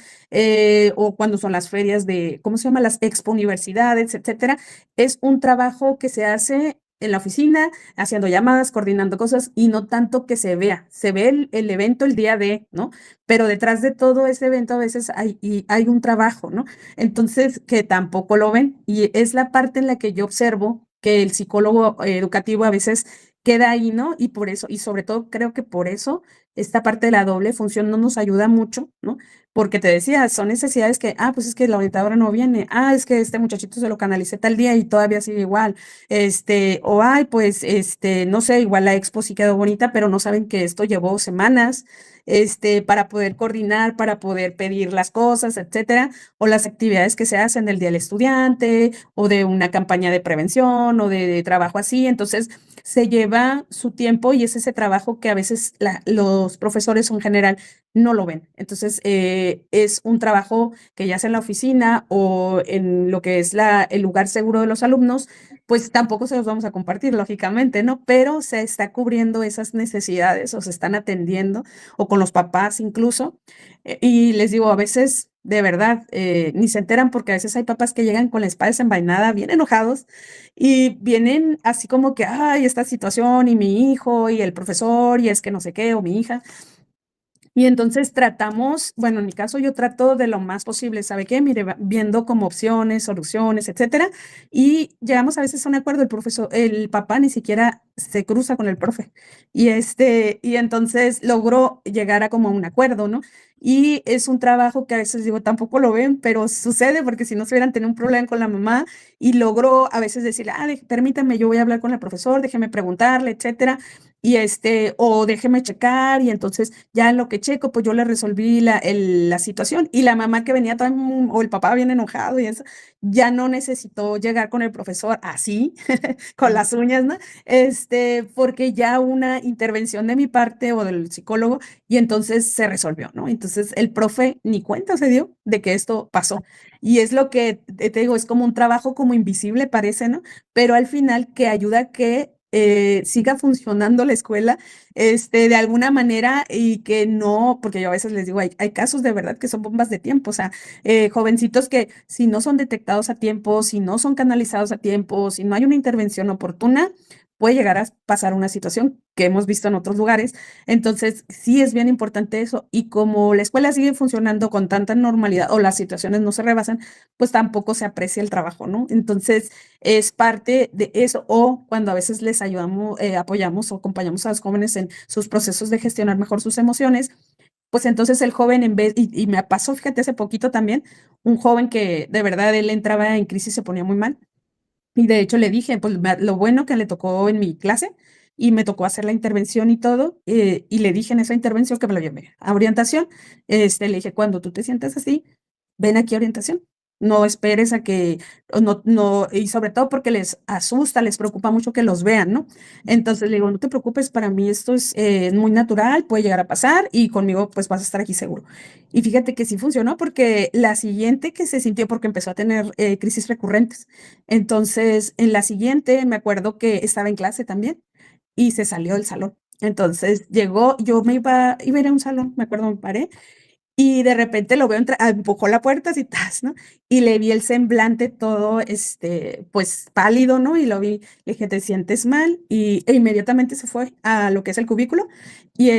o cuando son las ferias de, ¿cómo se llama? Las expo universidades, etcétera. Es un trabajo que se hace en la oficina, haciendo llamadas, coordinando cosas y no tanto que se vea. Se ve el evento el día de, ¿no? Pero detrás de todo ese evento a veces hay un trabajo, ¿no? Entonces, que tampoco lo ven. Y es la parte en la que yo observo que el psicólogo educativo a veces queda ahí, ¿no? Y por eso, y sobre todo creo que por eso esta parte de la doble función no nos ayuda mucho, ¿no? Porque te decía, son necesidades que, pues es que la orientadora no viene, es que este muchachito se lo canalicé tal día y todavía sigue igual, o pues, no sé, igual la expo sí quedó bonita, pero no saben que esto llevó semanas, para poder coordinar, para poder pedir las cosas, etcétera, o las actividades que se hacen del Día del Estudiante, o de una campaña de prevención, o de trabajo así. Entonces, se lleva su tiempo y es ese trabajo que a veces los profesores en general no lo ven. Entonces, es un trabajo que ya sea en la oficina o en lo que es el lugar seguro de los alumnos, pues tampoco se los vamos a compartir, lógicamente, ¿no? Pero se está cubriendo esas necesidades o se están atendiendo o con los papás incluso. Y les digo, a veces, de verdad, ni se enteran porque a veces hay papás que llegan con la espada desenvainada, bien enojados, y vienen así como que, ay, esta situación y mi hijo y el profesor y es que no sé qué, o mi hija. Y entonces tratamos, bueno, en mi caso yo trato de lo más posible, ¿sabe qué? Mire, viendo como opciones, soluciones, etcétera, y llegamos a veces a un acuerdo, el papá ni siquiera se cruza con el profe, y entonces logró llegar a como un acuerdo, ¿no? Y es un trabajo que a veces digo, tampoco lo ven, pero sucede porque si no se hubieran tenido un problema con la mamá y logró a veces decirle, permítame, yo voy a hablar con el profesor, déjeme preguntarle, etcétera, o déjeme checar, y entonces ya en lo que checo, pues yo le resolví la situación, y la mamá que venía o el papá bien enojado y eso, ya no necesitó llegar con el profesor así, con las uñas, ¿no? Porque ya una intervención de mi parte o del psicólogo, y entonces se resolvió, ¿no? Entonces el profe ni cuenta se dio de que esto pasó. Y es lo que te digo, es como un trabajo como invisible parece, ¿no? Pero al final que ayuda a que siga funcionando la escuela, de alguna manera y que no, porque yo a veces les digo, hay casos de verdad que son bombas de tiempo, o sea, jovencitos que si no son detectados a tiempo, si no son canalizados a tiempo, si no hay una intervención oportuna, puede llegar a pasar una situación que hemos visto en otros lugares. Entonces, sí es bien importante eso. Y como la escuela sigue funcionando con tanta normalidad o las situaciones no se rebasan, pues tampoco se aprecia el trabajo, ¿no? Entonces, es parte de eso, o cuando a veces les ayudamos, apoyamos o acompañamos a los jóvenes en sus procesos de gestionar mejor sus emociones, pues entonces el joven y me pasó, fíjate, hace poquito también, un joven que de verdad él entraba en crisis, se ponía muy mal, y de hecho le dije, pues lo bueno que le tocó en mi clase, y me tocó hacer la intervención y todo, y le dije en esa intervención que me lo llevé a orientación, le dije, cuando tú te sientas así, ven aquí a orientación. no esperes a que, o no, y sobre todo porque les asusta, les preocupa mucho que los vean, ¿no? Entonces le digo, no te preocupes, para mí esto es muy natural, puede llegar a pasar y conmigo pues vas a estar aquí seguro. Y fíjate que sí funcionó porque la siguiente que se sintió, porque empezó a tener crisis recurrentes. Entonces, en la siguiente me acuerdo que estaba en clase también y se salió del salón. Entonces llegó, yo iba a ir a un salón, me acuerdo, me paré y de repente lo veo entrar, empujó la puerta así, tas, ¿no? Y le vi el semblante todo, pues pálido, ¿no? Y lo vi, le dije, ¿te sientes mal? E inmediatamente se fue a lo que es el cubículo y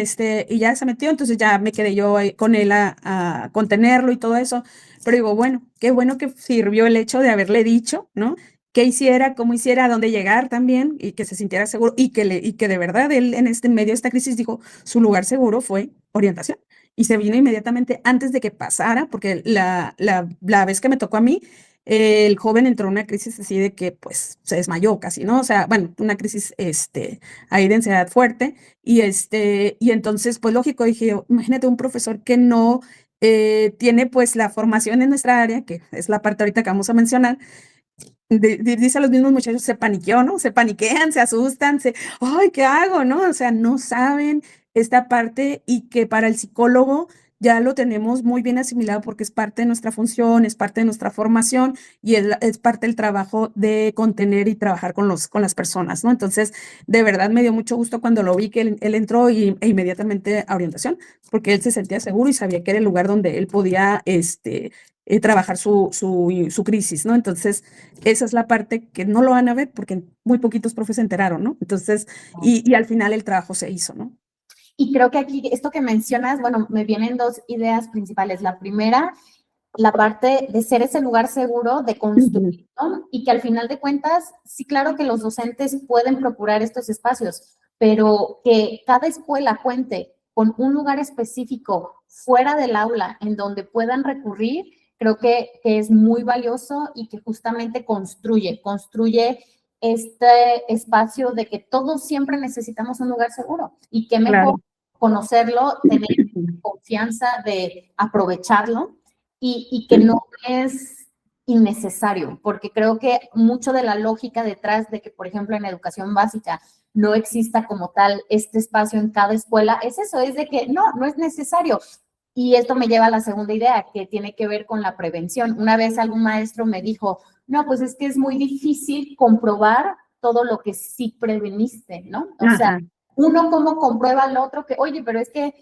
ya se metió, entonces ya me quedé yo ahí con él a contenerlo y todo eso. Pero digo, bueno, qué bueno que sirvió el hecho de haberle dicho, ¿no? Qué hiciera, cómo hiciera, a dónde llegar también y que se sintiera seguro y que de verdad él en medio de esta crisis dijo, su lugar seguro fue orientación y se vino inmediatamente antes de que pasara, porque la vez que me tocó a mí, el joven entró en una crisis así de que pues se desmayó casi, ¿no? O sea, bueno, una crisis ahí de ansiedad fuerte y entonces pues lógico dije yo, imagínate un profesor que no tiene pues la formación en nuestra área, que es la parte ahorita que vamos a mencionar, dice a los mismos muchachos, se paniqueó, ¿no? Se paniquean, se asustan, ay, ¿qué hago, no? O sea, no saben esta parte y que para el psicólogo ya lo tenemos muy bien asimilado porque es parte de nuestra función, es parte de nuestra formación y es parte del trabajo de contener y trabajar con las personas, ¿no? Entonces, de verdad me dio mucho gusto cuando lo vi que él entró e inmediatamente a orientación, porque él se sentía seguro y sabía que era el lugar donde él podía, trabajar su crisis, ¿no? Entonces, esa es la parte que no lo van a ver porque muy poquitos profes se enteraron, ¿no? Entonces, y al final el trabajo se hizo, ¿no? Y creo que aquí, esto que mencionas, bueno, me vienen dos ideas principales. La primera, la parte de ser ese lugar seguro, de construir, ¿no? Y que al final de cuentas, sí, claro que los docentes pueden procurar estos espacios, pero que cada escuela cuente con un lugar específico fuera del aula en donde puedan recurrir, creo que es muy valioso y que justamente construye este espacio de que todos siempre necesitamos un lugar seguro y que mejor Claro. conocerlo, tener confianza de aprovecharlo y que no es innecesario, porque creo que mucho de la lógica detrás de que, por ejemplo, en educación básica no exista como tal este espacio en cada escuela, es eso, es de que no es necesario. Y esto me lleva a la segunda idea, que tiene que ver con la prevención. Una vez algún maestro me dijo, no, pues es que es muy difícil comprobar todo lo que sí preveniste, ¿no? O sea, Ajá. uno cómo comprueba al otro que, oye, pero es que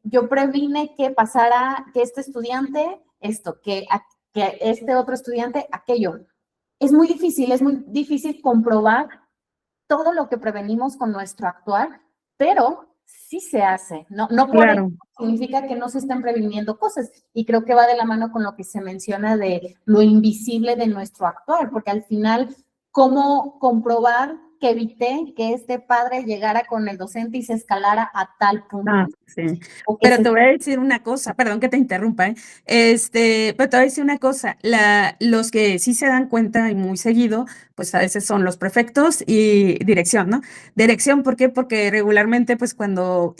yo previne que pasara, que este estudiante esto, que este otro estudiante aquello. Es muy difícil comprobar todo lo que prevenimos con nuestro actuar, pero sí se hace, no por ello Claro. significa que no se están previniendo cosas. Y creo que va de la mano con lo que se menciona de lo invisible de nuestro actuar, porque al final, ¿cómo comprobar que evité que este padre llegara con el docente y se escalara a tal punto? Sí. O que Pero se... te voy a decir una cosa, perdón que te interrumpa, ¿eh? Pero te voy a decir una cosa, los que sí se dan cuenta y muy seguido, pues a veces son los prefectos y dirección, ¿no? Dirección, ¿por qué? Porque regularmente, pues cuando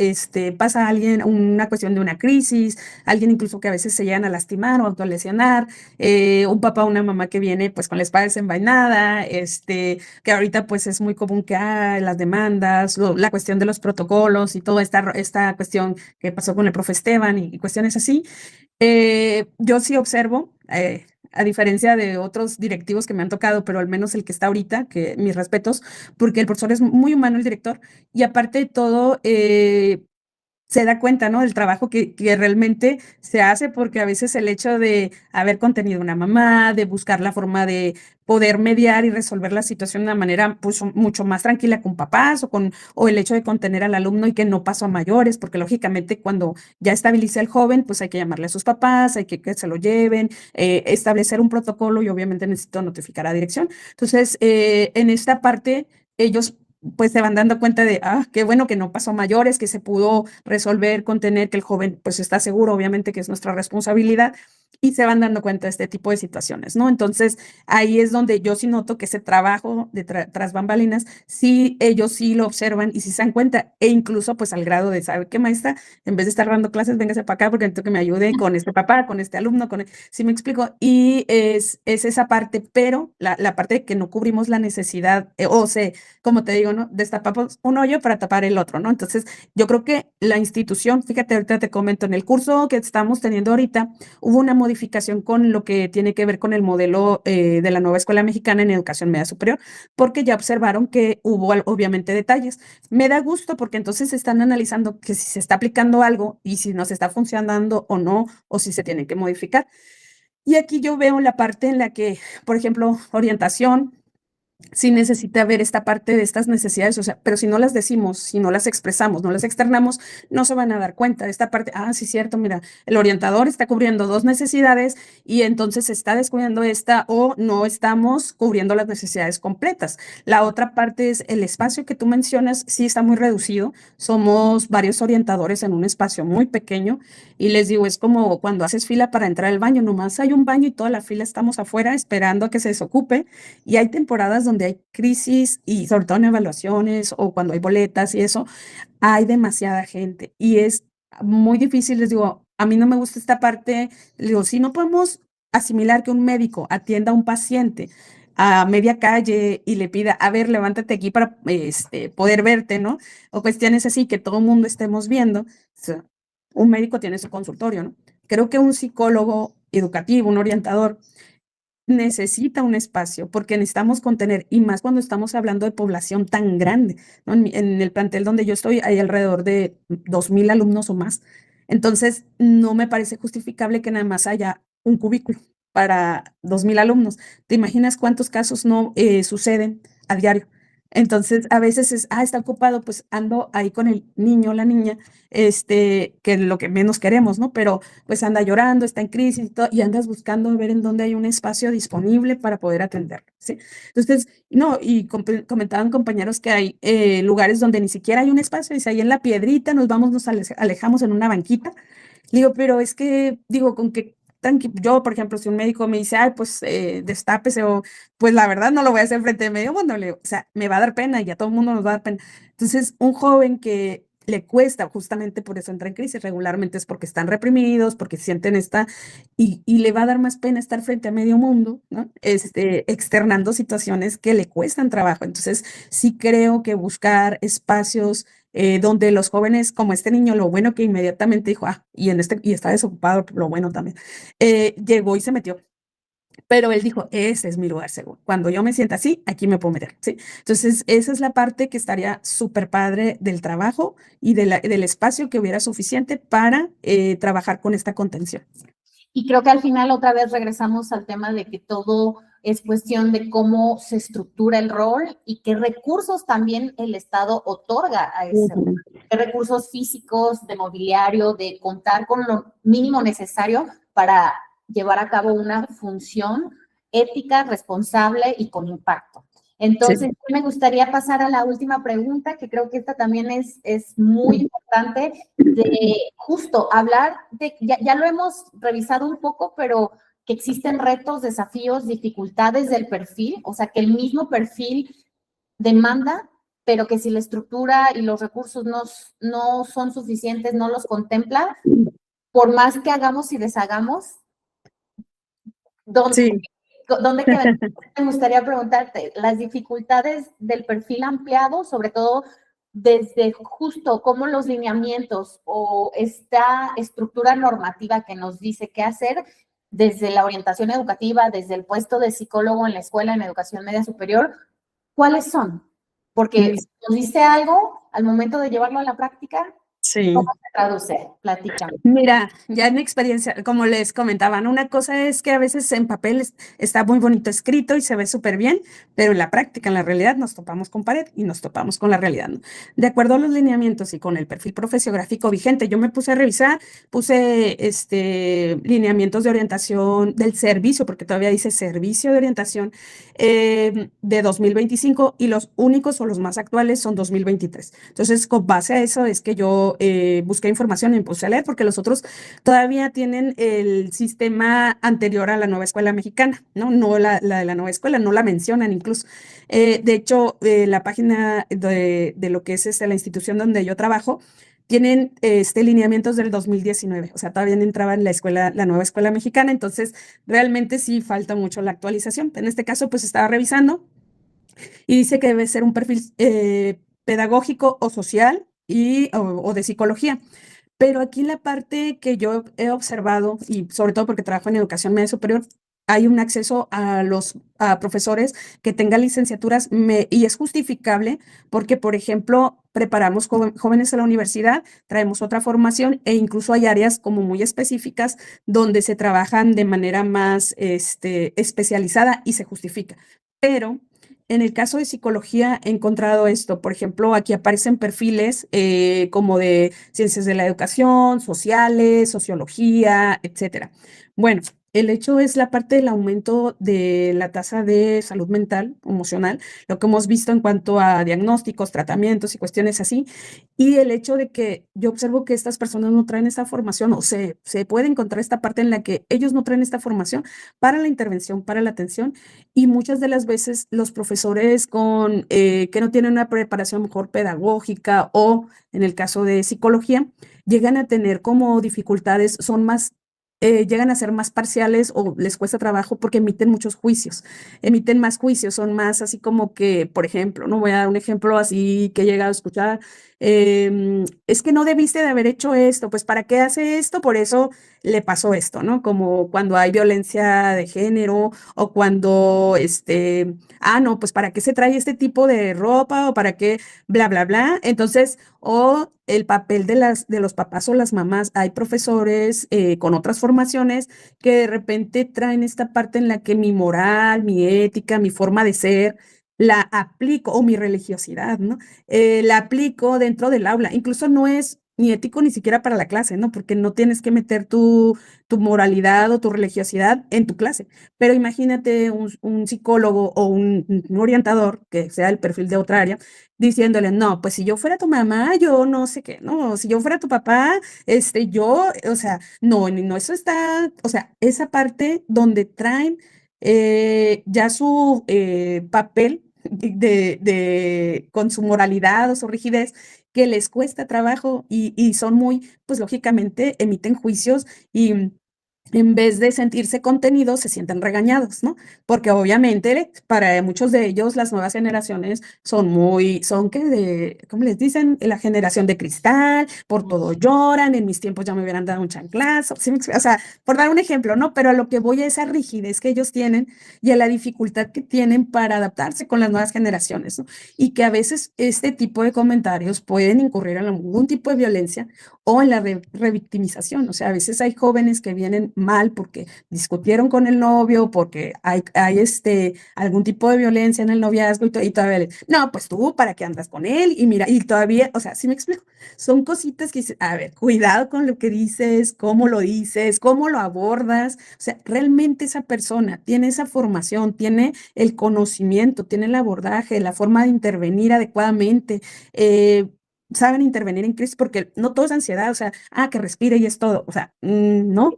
pasa alguien una cuestión de una crisis, alguien incluso que a veces se llegan a lastimar o autolesionar, un papá o una mamá que viene pues con la espada desenvainada, que ahorita pues es muy común que las demandas, la cuestión de los protocolos y toda esta cuestión que pasó con el profe Esteban y cuestiones así. Yo sí observo, a diferencia de otros directivos que me han tocado, pero al menos el que está ahorita, que mis respetos, porque el profesor es muy humano, el director, y aparte de todo, se da cuenta, ¿no? Del trabajo que realmente se hace, porque a veces el hecho de haber contenido una mamá, de buscar la forma de poder mediar y resolver la situación de una manera pues, mucho más tranquila con papás o el hecho de contener al alumno y que no pasó a mayores, porque lógicamente cuando ya estabiliza el joven, pues hay que llamarle a sus papás, hay que se lo lleven, establecer un protocolo y obviamente necesito notificar a dirección. Entonces, en esta parte, ellos pues se van dando cuenta de, qué bueno que no pasó a mayores, que se pudo resolver, contener, que el joven pues está seguro, obviamente que es nuestra responsabilidad. y se van dando cuenta de este tipo de situaciones, ¿no? Entonces, ahí es donde yo sí noto que ese trabajo de tras bambalinas, sí, ellos sí lo observan y sí se dan cuenta, e incluso pues al grado de, ¿sabe qué, maestra? En vez de estar dando clases, véngase para acá porque necesito que me ayude con este papá, con este alumno, ¿sí me explico? Y es esa parte, pero la parte de que no cubrimos la necesidad, o sea, como te digo, ¿no? Destapamos un hoyo para tapar el otro, ¿no? Entonces, yo creo que la institución, fíjate, ahorita te comento, en el curso que estamos teniendo ahorita, hubo una modificación con lo que tiene que ver con el modelo de la nueva escuela mexicana en educación media superior, porque ya observaron que hubo obviamente detalles. Me da gusto porque entonces están analizando que si se está aplicando algo y si nos está funcionando o no, o si se tiene que modificar. Y aquí yo veo la parte en la que, por ejemplo, orientación, sí necesita ver esta parte de estas necesidades, o sea, pero si no las decimos, si no las expresamos, no las externamos, no se van a dar cuenta de esta parte. Ah, sí, cierto, mira, el orientador está cubriendo dos necesidades y entonces se está descubriendo esta o no estamos cubriendo las necesidades completas. La otra parte es el espacio que tú mencionas, sí está muy reducido. Somos varios orientadores en un espacio muy pequeño y les digo, es como cuando haces fila para entrar al baño, nomás hay un baño y toda la fila estamos afuera esperando a que se desocupe. Y hay temporadas donde hay crisis y sobre todo en evaluaciones o cuando hay boletas y eso, hay demasiada gente y es muy difícil, les digo, a mí no me gusta esta parte, les digo, si no podemos asimilar que un médico atienda a un paciente a media calle y le pida, a ver, levántate aquí para poder verte, ¿no? O cuestiones así que todo el mundo estemos viendo. O sea, un médico tiene su consultorio, ¿no? Creo que un psicólogo educativo, un orientador, necesita un espacio porque necesitamos contener, y más cuando estamos hablando de población tan grande, ¿no? En el plantel donde yo estoy hay alrededor de 2,000 alumnos o más. Entonces, no me parece justificable que nada más haya un cubículo para 2,000 alumnos. ¿Te imaginas cuántos casos no suceden a diario? Entonces, a veces es, está ocupado, pues ando ahí con el niño o la niña, que es lo que menos queremos, ¿no? Pero pues anda llorando, está en crisis y todo, y andas buscando ver en dónde hay un espacio disponible para poder atenderlo, ¿sí? Entonces, no, y comentaban compañeros que hay lugares donde ni siquiera hay un espacio, dice, ahí en la piedrita nos vamos, nos alejamos en una banquita. Digo, pero es que, digo, con que yo, por ejemplo, si un médico me dice, ay, pues destápese, o pues la verdad no lo voy a hacer frente de medio mundo, o sea, me va a dar pena y a todo el mundo nos va a dar pena. Entonces, un joven que le cuesta, justamente por eso entra en crisis regularmente, es porque están reprimidos, porque sienten y le va a dar más pena estar frente a medio mundo, ¿no? Externando situaciones que le cuestan trabajo. Entonces, sí creo que buscar espacios donde los jóvenes, como este niño, lo bueno que inmediatamente dijo, y está desocupado, lo bueno también, llegó y se metió. Pero él dijo, ese es mi lugar seguro. Cuando yo me sienta así, aquí me puedo meter, ¿sí? Entonces, esa es la parte que estaría súper padre del trabajo y del espacio que hubiera suficiente para trabajar con esta contención. Y creo que al final otra vez regresamos al tema de que todo es cuestión de cómo se estructura el rol y qué recursos también el Estado otorga a ese rol. Qué recursos físicos, de mobiliario, de contar con lo mínimo necesario para llevar a cabo una función ética, responsable y con impacto. Entonces, sí, me gustaría pasar a la última pregunta, que creo que esta también es muy importante, de justo hablar de, ya lo hemos revisado un poco, pero que existen retos, desafíos, dificultades del perfil, o sea, que el mismo perfil demanda, pero que si la estructura y los recursos no son suficientes, no los contempla, por más que hagamos y deshagamos, ¿dónde quedan? Me gustaría preguntarte, las dificultades del perfil ampliado, sobre todo desde justo cómo los lineamientos o esta estructura normativa que nos dice qué hacer desde la orientación educativa, desde el puesto de psicólogo en la escuela en educación media superior, ¿cuáles son? Porque nos dice algo al momento de llevarlo a la práctica. Sí. ¿Cómo se traduce? Platícame. Mira, ya en experiencia, como les comentaban, una cosa es que a veces en papel está muy bonito escrito y se ve súper bien, pero en la práctica, en la realidad, nos topamos con pared y nos topamos con la realidad, ¿no? De acuerdo a los lineamientos y con el perfil profesiográfico vigente, yo me puse a revisar, puse lineamientos de orientación del servicio, porque todavía dice servicio de orientación de 2025 y los únicos o los más actuales son 2023. Entonces, con base a eso es que yo busqué información y me puse a leer, porque los otros todavía tienen el sistema anterior a la nueva escuela mexicana, ¿no? No la de la nueva escuela, no la mencionan incluso. De hecho, la página de lo que es la institución donde yo trabajo, tienen lineamientos del 2019, o sea, todavía no entraba en la escuela, la nueva escuela mexicana, entonces realmente sí falta mucho la actualización. En este caso, pues estaba revisando y dice que debe ser un perfil pedagógico o social o de psicología. Pero aquí la parte que yo he observado, y sobre todo porque trabajo en educación media superior, hay un acceso a profesores que tengan licenciaturas y es justificable porque, por ejemplo, preparamos jóvenes a la universidad, traemos otra formación e incluso hay áreas como muy específicas donde se trabajan de manera más especializada y se justifica. Pero en el caso de psicología he encontrado esto, por ejemplo, aquí aparecen perfiles como de ciencias de la educación, sociales, sociología, etcétera. Bueno, el hecho es la parte del aumento de la tasa de salud mental, emocional, lo que hemos visto en cuanto a diagnósticos, tratamientos y cuestiones así, y el hecho de que yo observo que estas personas no traen esta formación o se puede encontrar esta parte en la que ellos no traen esta formación para la intervención, para la atención y muchas de las veces los profesores que no tienen una preparación mejor pedagógica o en el caso de psicología, llegan a tener como dificultades, llegan a ser más parciales o les cuesta trabajo porque emiten más juicios, son más así como que, por ejemplo, no voy a dar un ejemplo así que he llegado a escuchar, es que no debiste de haber hecho esto, pues ¿para qué hace esto? Por eso le pasó esto, ¿no? Como cuando hay violencia de género o cuando, no, pues ¿para qué se trae este tipo de ropa o para qué, bla, bla, bla? Entonces, o el papel de los papás o las mamás, hay profesores con otras formaciones que de repente traen esta parte en la que mi moral, mi ética, mi forma de ser, la aplico, o mi religiosidad, ¿no? La aplico dentro del aula. Incluso no es ni ético ni siquiera para la clase, ¿no? Porque no tienes que meter tu moralidad o tu religiosidad en tu clase. Pero imagínate un psicólogo o un orientador, que sea el perfil de otra área, diciéndole, no, pues si yo fuera tu mamá, yo no sé qué, no, si yo fuera tu papá, o sea, no, no, eso está, o sea, esa parte donde traen ya su papel con su moralidad o su rigidez, que les cuesta trabajo y son muy, pues lógicamente emiten juicios y en vez de sentirse contenidos, se sienten regañados, ¿no? Porque obviamente para muchos de ellos las nuevas generaciones son ¿cómo les dicen? La generación de cristal, por todo lloran, en mis tiempos ya me hubieran dado un chanclazo, ¿sí me explico? O sea, por dar un ejemplo, ¿no? Pero a lo que voy a esa rigidez que ellos tienen y a la dificultad que tienen para adaptarse con las nuevas generaciones, ¿no? Y que a veces este tipo de comentarios pueden incurrir en algún tipo de violencia o en la revictimización. O sea, a veces hay jóvenes que vienen mal porque discutieron con el novio, porque hay algún tipo de violencia en el noviazgo y todavía no, pues tú, ¿para qué andas con él? Y mira, y todavía, o sea, ¿sí me explico? Son cositas que, a ver, cuidado con lo que dices, cómo lo abordas. O sea, realmente esa persona tiene esa formación, tiene el conocimiento, tiene el abordaje, la forma de intervenir adecuadamente. Saben intervenir en crisis porque no todo es ansiedad, o sea, que respire y es todo, o sea, no,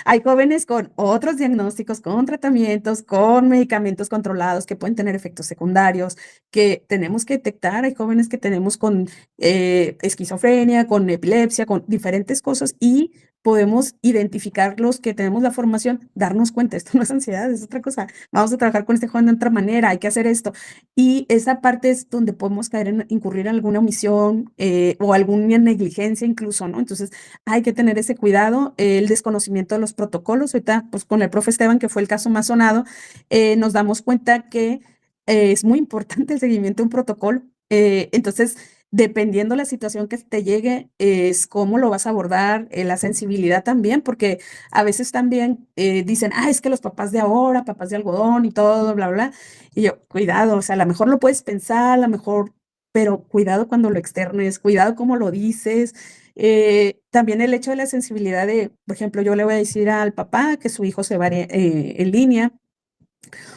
hay jóvenes con otros diagnósticos, con tratamientos, con medicamentos controlados que pueden tener efectos secundarios, que tenemos que detectar, hay jóvenes que tenemos con esquizofrenia, con epilepsia, con diferentes cosas y podemos identificar los que tenemos la formación, darnos cuenta, esto no es ansiedad, es otra cosa, vamos a trabajar con este joven de otra manera, hay que hacer esto. Y esa parte es donde podemos incurrir en alguna omisión o alguna negligencia incluso, ¿no? Entonces hay que tener ese cuidado, el desconocimiento de los protocolos. Ahorita, pues con el profe Esteban, que fue el caso más sonado, nos damos cuenta que es muy importante el seguimiento de un protocolo. Entonces, dependiendo la situación que te llegue, es cómo lo vas a abordar, la sensibilidad también, porque a veces también dicen, es que los papás de ahora, papás de algodón y todo, bla, bla. Y yo, cuidado, o sea, a lo mejor lo puedes pensar, a lo mejor, pero cuidado cuando lo externes, cuidado cómo lo dices. También el hecho de la sensibilidad de, por ejemplo, yo le voy a decir al papá que su hijo se va en línea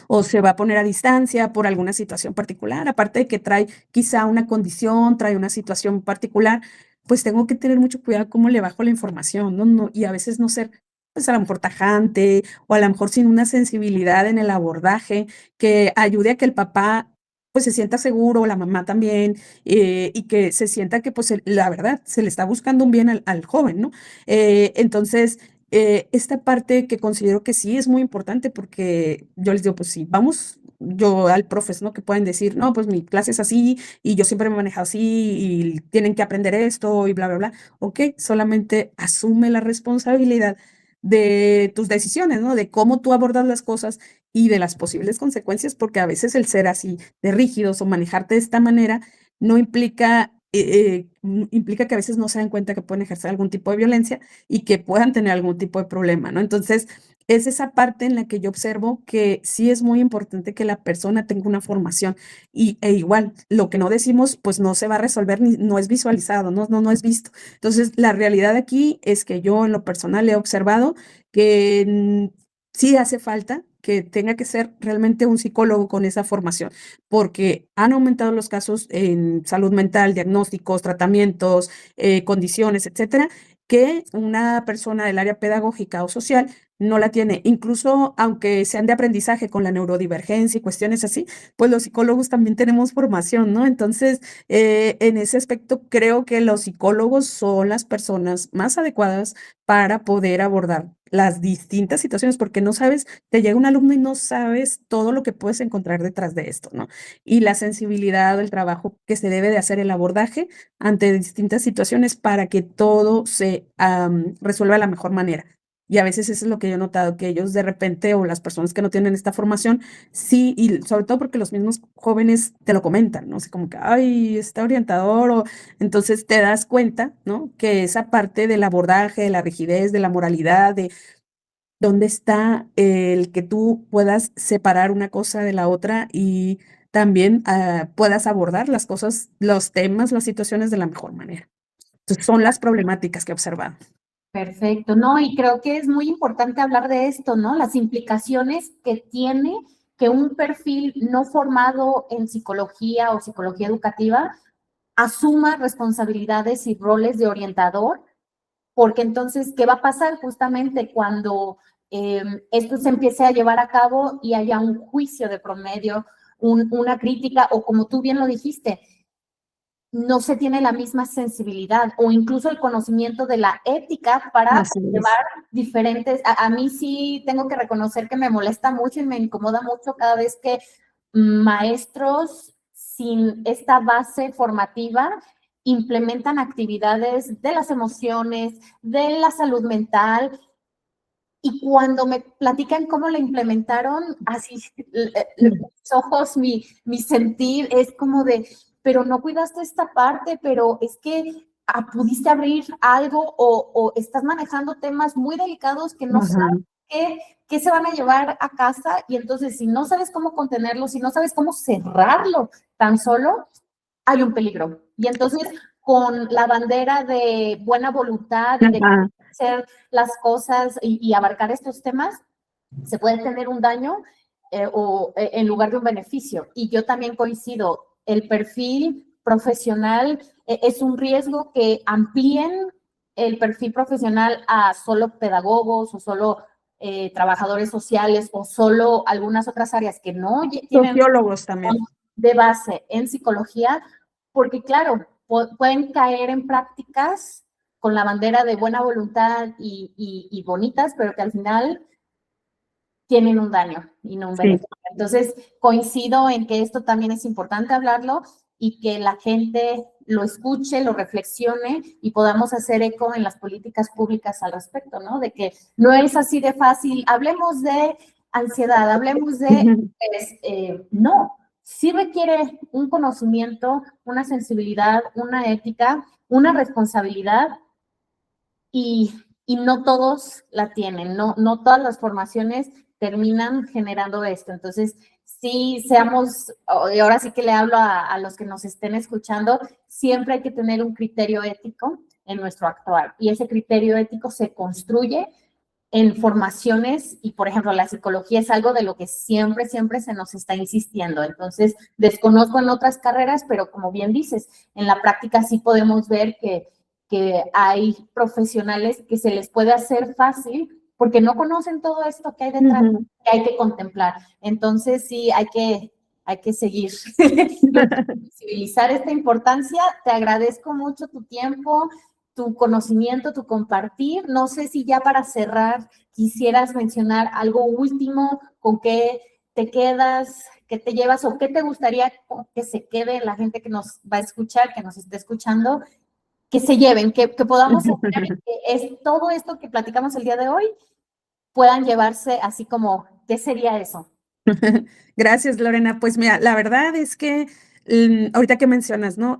o se va a poner a distancia por alguna situación particular, aparte de que trae quizá una condición, trae una situación particular. pues tengo que tener mucho cuidado cómo le bajo la información, ¿no? Y a veces no ser, pues a lo mejor tajante o a lo mejor sin una sensibilidad en el abordaje que ayude a que el papá pues se sienta seguro, o la mamá también, y que se sienta que pues la verdad se le está buscando un bien al joven, ¿no? Entonces, esta parte que considero que sí es muy importante porque yo les digo, pues sí, vamos, yo al profesor, ¿no? Que pueden decir, no, pues mi clase es así y yo siempre me he manejado así y tienen que aprender esto y bla, bla, bla. Ok, solamente asume la responsabilidad de tus decisiones, ¿no? De cómo tú abordas las cosas y de las posibles consecuencias, porque a veces el ser así de rígidos o manejarte de esta manera no implica, implica que a veces no se dan cuenta que pueden ejercer algún tipo de violencia y que puedan tener algún tipo de problema, ¿no? Entonces, es esa parte en la que yo observo que sí es muy importante que la persona tenga una formación e igual, lo que no decimos, pues no se va a resolver ni no es visualizado, no es visto. Entonces, la realidad aquí es que yo en lo personal he observado que sí hace falta que tenga que ser realmente un psicólogo con esa formación, porque han aumentado los casos en salud mental, diagnósticos, tratamientos, condiciones, etcétera, que una persona del área pedagógica o social no la tiene. Incluso aunque sean de aprendizaje con la neurodivergencia y cuestiones así, pues los psicólogos también tenemos formación, ¿no? Entonces, en ese aspecto, creo que los psicólogos son las personas más adecuadas para poder abordar las distintas situaciones, porque no sabes, te llega un alumno y no sabes todo lo que puedes encontrar detrás de esto, ¿no? Y la sensibilidad, el trabajo que se debe de hacer, el abordaje ante distintas situaciones para que todo se resuelva de la mejor manera. Y a veces eso es lo que yo he notado, que ellos de repente, o las personas que no tienen esta formación, sí, y sobre todo porque los mismos jóvenes te lo comentan, ¿no? Así como que, ay, está orientador, o entonces te das cuenta, ¿no? Que esa parte del abordaje, de la rigidez, de la moralidad, de dónde está el que tú puedas separar una cosa de la otra y también puedas abordar las cosas, los temas, las situaciones de la mejor manera. Entonces, son las problemáticas que he observado. Perfecto, no, y creo que es muy importante hablar de esto, ¿no? Las implicaciones que tiene que un perfil no formado en psicología o psicología educativa asuma responsabilidades y roles de orientador, porque entonces, ¿qué va a pasar justamente cuando esto se empiece a llevar a cabo y haya un juicio de promedio, una crítica, o como tú bien lo dijiste, no se tiene la misma sensibilidad o incluso el conocimiento de la ética para Así es. llevar diferentes, a mí sí tengo que reconocer que me molesta mucho y me incomoda mucho cada vez que maestros sin esta base formativa implementan actividades de las emociones, de la salud mental, y cuando me platican cómo la implementaron, así mis ojos, mi sentir es como de, pero no cuidaste esta parte, pero es que pudiste abrir algo o estás manejando temas muy delicados que no Ajá. sabes qué se van a llevar a casa, y entonces si no sabes cómo contenerlo, si no sabes cómo cerrarlo tan solo, hay un peligro. Y entonces, con la bandera de buena voluntad y de Ajá. hacer las cosas y abarcar estos temas, se puede tener un daño en lugar de un beneficio. Y yo también coincido, el perfil profesional es un riesgo que amplíen el perfil profesional a solo pedagogos o solo trabajadores sociales o solo algunas otras áreas que no tienen Sociólogos también. de base en psicología, porque claro, pueden caer en prácticas con la bandera de buena voluntad y bonitas, pero que al final tienen un daño y no un Sí. beneficio. Entonces, coincido en que esto también es importante hablarlo y que la gente lo escuche, lo reflexione y podamos hacer eco en las políticas públicas al respecto, ¿no? De que no es así de fácil. Hablemos de ansiedad, hablemos de, pues, no, sí requiere un conocimiento, una sensibilidad, una ética, una responsabilidad, y no todos la tienen, no todas las formaciones terminan generando esto. Entonces, sí, seamos, y ahora sí que le hablo a los que nos estén escuchando, siempre hay que tener un criterio ético en nuestro actuar, y ese criterio ético se construye en formaciones, y por ejemplo la psicología es algo de lo que siempre se nos está insistiendo. Entonces, desconozco en otras carreras, pero como bien dices, en la práctica sí podemos ver que que hay profesionales que se les puede hacer fácil porque no conocen todo esto que hay detrás, que hay que contemplar. Entonces, sí, hay que seguir, visibilizar esta importancia. Te agradezco mucho tu tiempo, tu conocimiento, tu compartir. No sé si ya para cerrar quisieras mencionar algo último, con qué te quedas, qué te llevas o qué te gustaría que se quede la gente que nos va a escuchar, que nos esté escuchando, que se lleven, que podamos hacer que es todo esto que platicamos el día de hoy puedan llevarse así como, ¿qué sería eso? Gracias, Lorena. Pues mira, la verdad es que ahorita que mencionas, ¿no?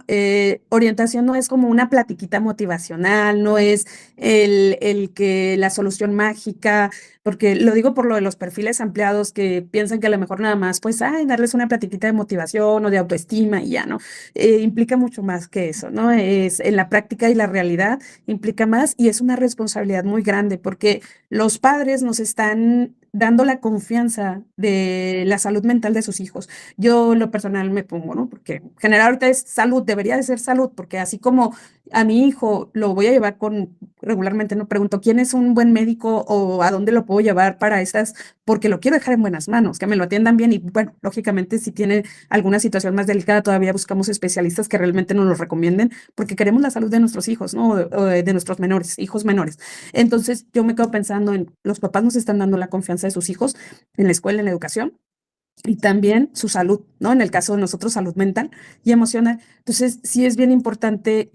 Orientación no es como una platiquita motivacional, no es el que la solución mágica, porque lo digo por lo de los perfiles ampliados que piensan que a lo mejor nada más, pues, ay, darles una platiquita de motivación o de autoestima y ya, ¿no? Implica mucho más que eso, ¿no? Es en la práctica y la realidad implica más y es una responsabilidad muy grande porque los padres nos están dando la confianza de la salud mental de sus hijos. Yo lo personal me pongo, ¿no? Porque en general ahorita es salud, debería de ser salud, porque así como a mi hijo lo voy a llevar con, regularmente no pregunto, ¿quién es un buen médico o a dónde lo puedo llevar para estas? Porque lo quiero dejar en buenas manos, que me lo atiendan bien y bueno, lógicamente si tiene alguna situación más delicada todavía buscamos especialistas que realmente nos lo recomienden porque queremos la salud de nuestros hijos, ¿no? O de nuestros menores, hijos menores. Entonces yo me quedo pensando en los papás nos están dando la confianza de sus hijos en la escuela, en la educación y también su salud, ¿no? En el caso de nosotros, salud mental y emocional. Entonces, sí es bien importante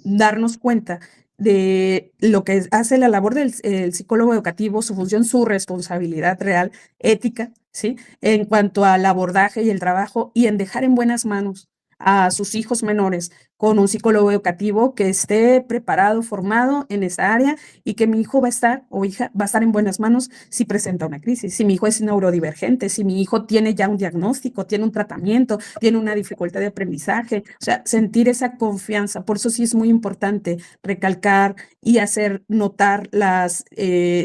darnos cuenta de lo que hace la labor del el psicólogo educativo, su función, su responsabilidad real, ética, ¿sí? En cuanto al abordaje y el trabajo y en dejar en buenas manos a sus hijos menores con un psicólogo educativo que esté preparado, formado en esa área y que mi hijo va a estar o hija va a estar en buenas manos si presenta una crisis, si mi hijo es neurodivergente, si mi hijo tiene ya un diagnóstico, tiene un tratamiento, tiene una dificultad de aprendizaje, o sea, sentir esa confianza. Por eso sí es muy importante recalcar y hacer notar las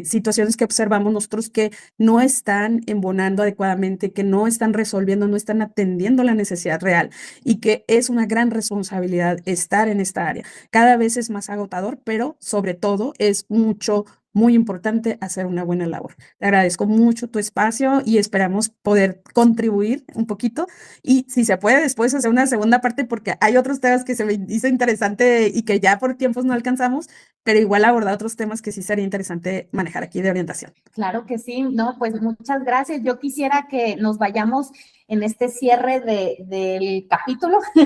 situaciones que observamos nosotros que no están embonando adecuadamente, que no están resolviendo, no están atendiendo la necesidad real y que es una gran responsabilidad estar en esta área. Cada vez es más agotador, pero sobre todo es muy importante hacer una buena labor. Te agradezco mucho tu espacio y esperamos poder contribuir un poquito y si se puede después hacer una segunda parte porque hay otros temas que se me hizo interesante y que ya por tiempos no alcanzamos, pero igual abordar otros temas que sí sería interesante manejar aquí de orientación. Claro que sí, no, pues muchas gracias. Yo quisiera que nos vayamos en este cierre del capítulo Sí.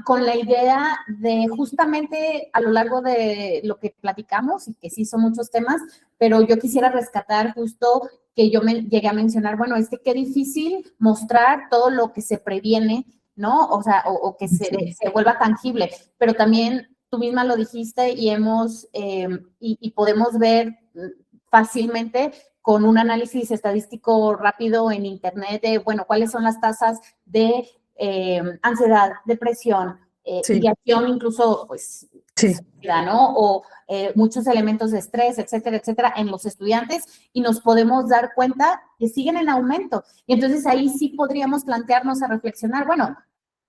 con la idea de justamente a lo largo de lo que platicamos, y que sí son muchos temas, pero yo quisiera rescatar justo que yo me llegué a mencionar, bueno, es que qué difícil mostrar todo lo que se previene, ¿no? O sea, o que se vuelva tangible, pero también tú misma lo dijiste y y podemos ver fácilmente con un análisis estadístico rápido en internet de, bueno, cuáles son las tasas de ansiedad, depresión, Sí, ideación, incluso, pues, sí. ¿no? O muchos elementos de estrés, etcétera, etcétera, en los estudiantes y nos podemos dar cuenta que siguen en aumento. Y entonces ahí sí podríamos plantearnos a reflexionar, bueno,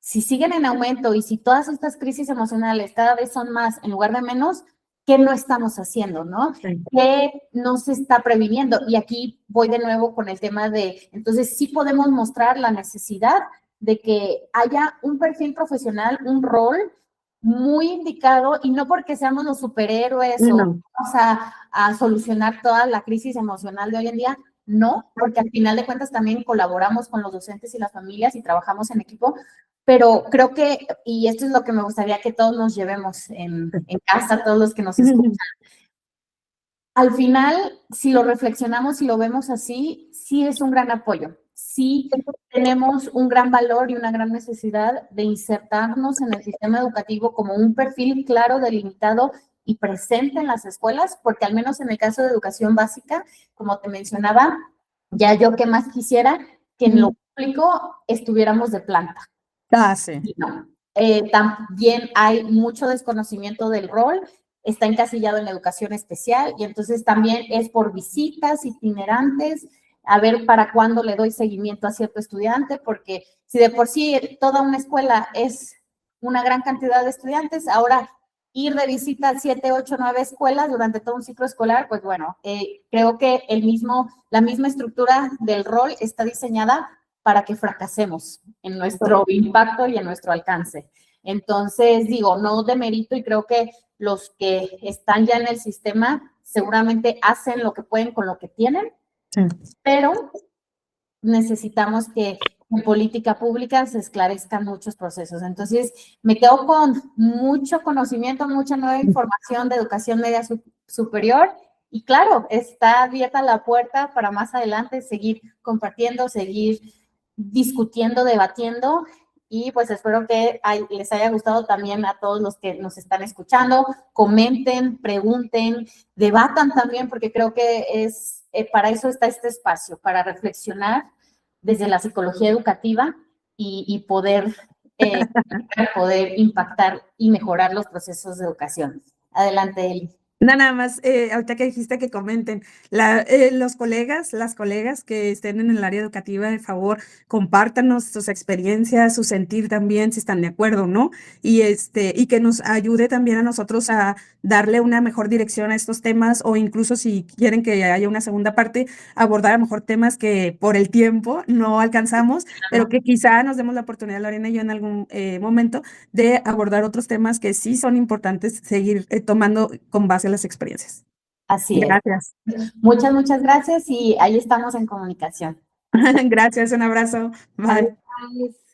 si siguen en aumento y si todas estas crisis emocionales cada vez son más en lugar de menos, ¿qué no estamos haciendo, no? Sí. ¿Qué no se está previniendo? Y aquí voy de nuevo con el tema de, entonces sí podemos mostrar la necesidad de que haya un perfil profesional, un rol muy indicado y no porque seamos los superhéroes o No. vamos a solucionar toda la crisis emocional de hoy en día, no, porque al final de cuentas también colaboramos con los docentes y las familias y trabajamos en equipo, pero creo que, y esto es lo que me gustaría que todos nos llevemos en casa, todos los que nos escuchan, al final, si lo reflexionamos y lo vemos así, sí es un gran apoyo. Sí tenemos un gran valor y una gran necesidad de insertarnos en el sistema educativo como un perfil claro, delimitado y presente en las escuelas, porque al menos en el caso de educación básica, como te mencionaba, ya yo que más quisiera que en lo público estuviéramos de planta. Ah, sí. No. También hay mucho desconocimiento del rol, está encasillado en la educación especial y entonces también es por visitas itinerantes, a ver para cuándo le doy seguimiento a cierto estudiante, porque si de por sí toda una escuela es una gran cantidad de estudiantes, ahora y revisita 7, 8, 9 escuelas durante todo un ciclo escolar, pues bueno, creo que la misma estructura del rol está diseñada para que fracasemos en nuestro impacto y en nuestro alcance. Entonces, digo, no demerito y creo que los que están ya en el sistema seguramente hacen lo que pueden con lo que tienen, sí, pero necesitamos que en política pública se esclarezcan muchos procesos. Entonces, me quedo con mucho conocimiento, mucha nueva información de educación media superior y claro, está abierta la puerta para más adelante seguir compartiendo, seguir discutiendo, debatiendo y pues espero que les haya gustado también a todos los que nos están escuchando. Comenten, pregunten, debatan también porque creo que para eso está este espacio, para reflexionar desde la psicología educativa y poder impactar y mejorar los procesos de educación. Adelante, Eli. Nada más, ahorita que dijiste que comenten, los colegas, las colegas que estén en el área educativa, de favor, compártanos sus experiencias, su sentir también, si están de acuerdo, ¿no? Y que nos ayude también a nosotros a darle una mejor dirección a estos temas, o incluso si quieren que haya una segunda parte, abordar a lo mejor temas que por el tiempo no alcanzamos, pero que quizá nos demos la oportunidad, Lorena y yo, en algún momento, de abordar otros temas que sí son importantes seguir tomando con base a las experiencias. Así es. Gracias. Muchas, muchas gracias y ahí estamos en comunicación. Gracias, un abrazo. Bye. Adiós.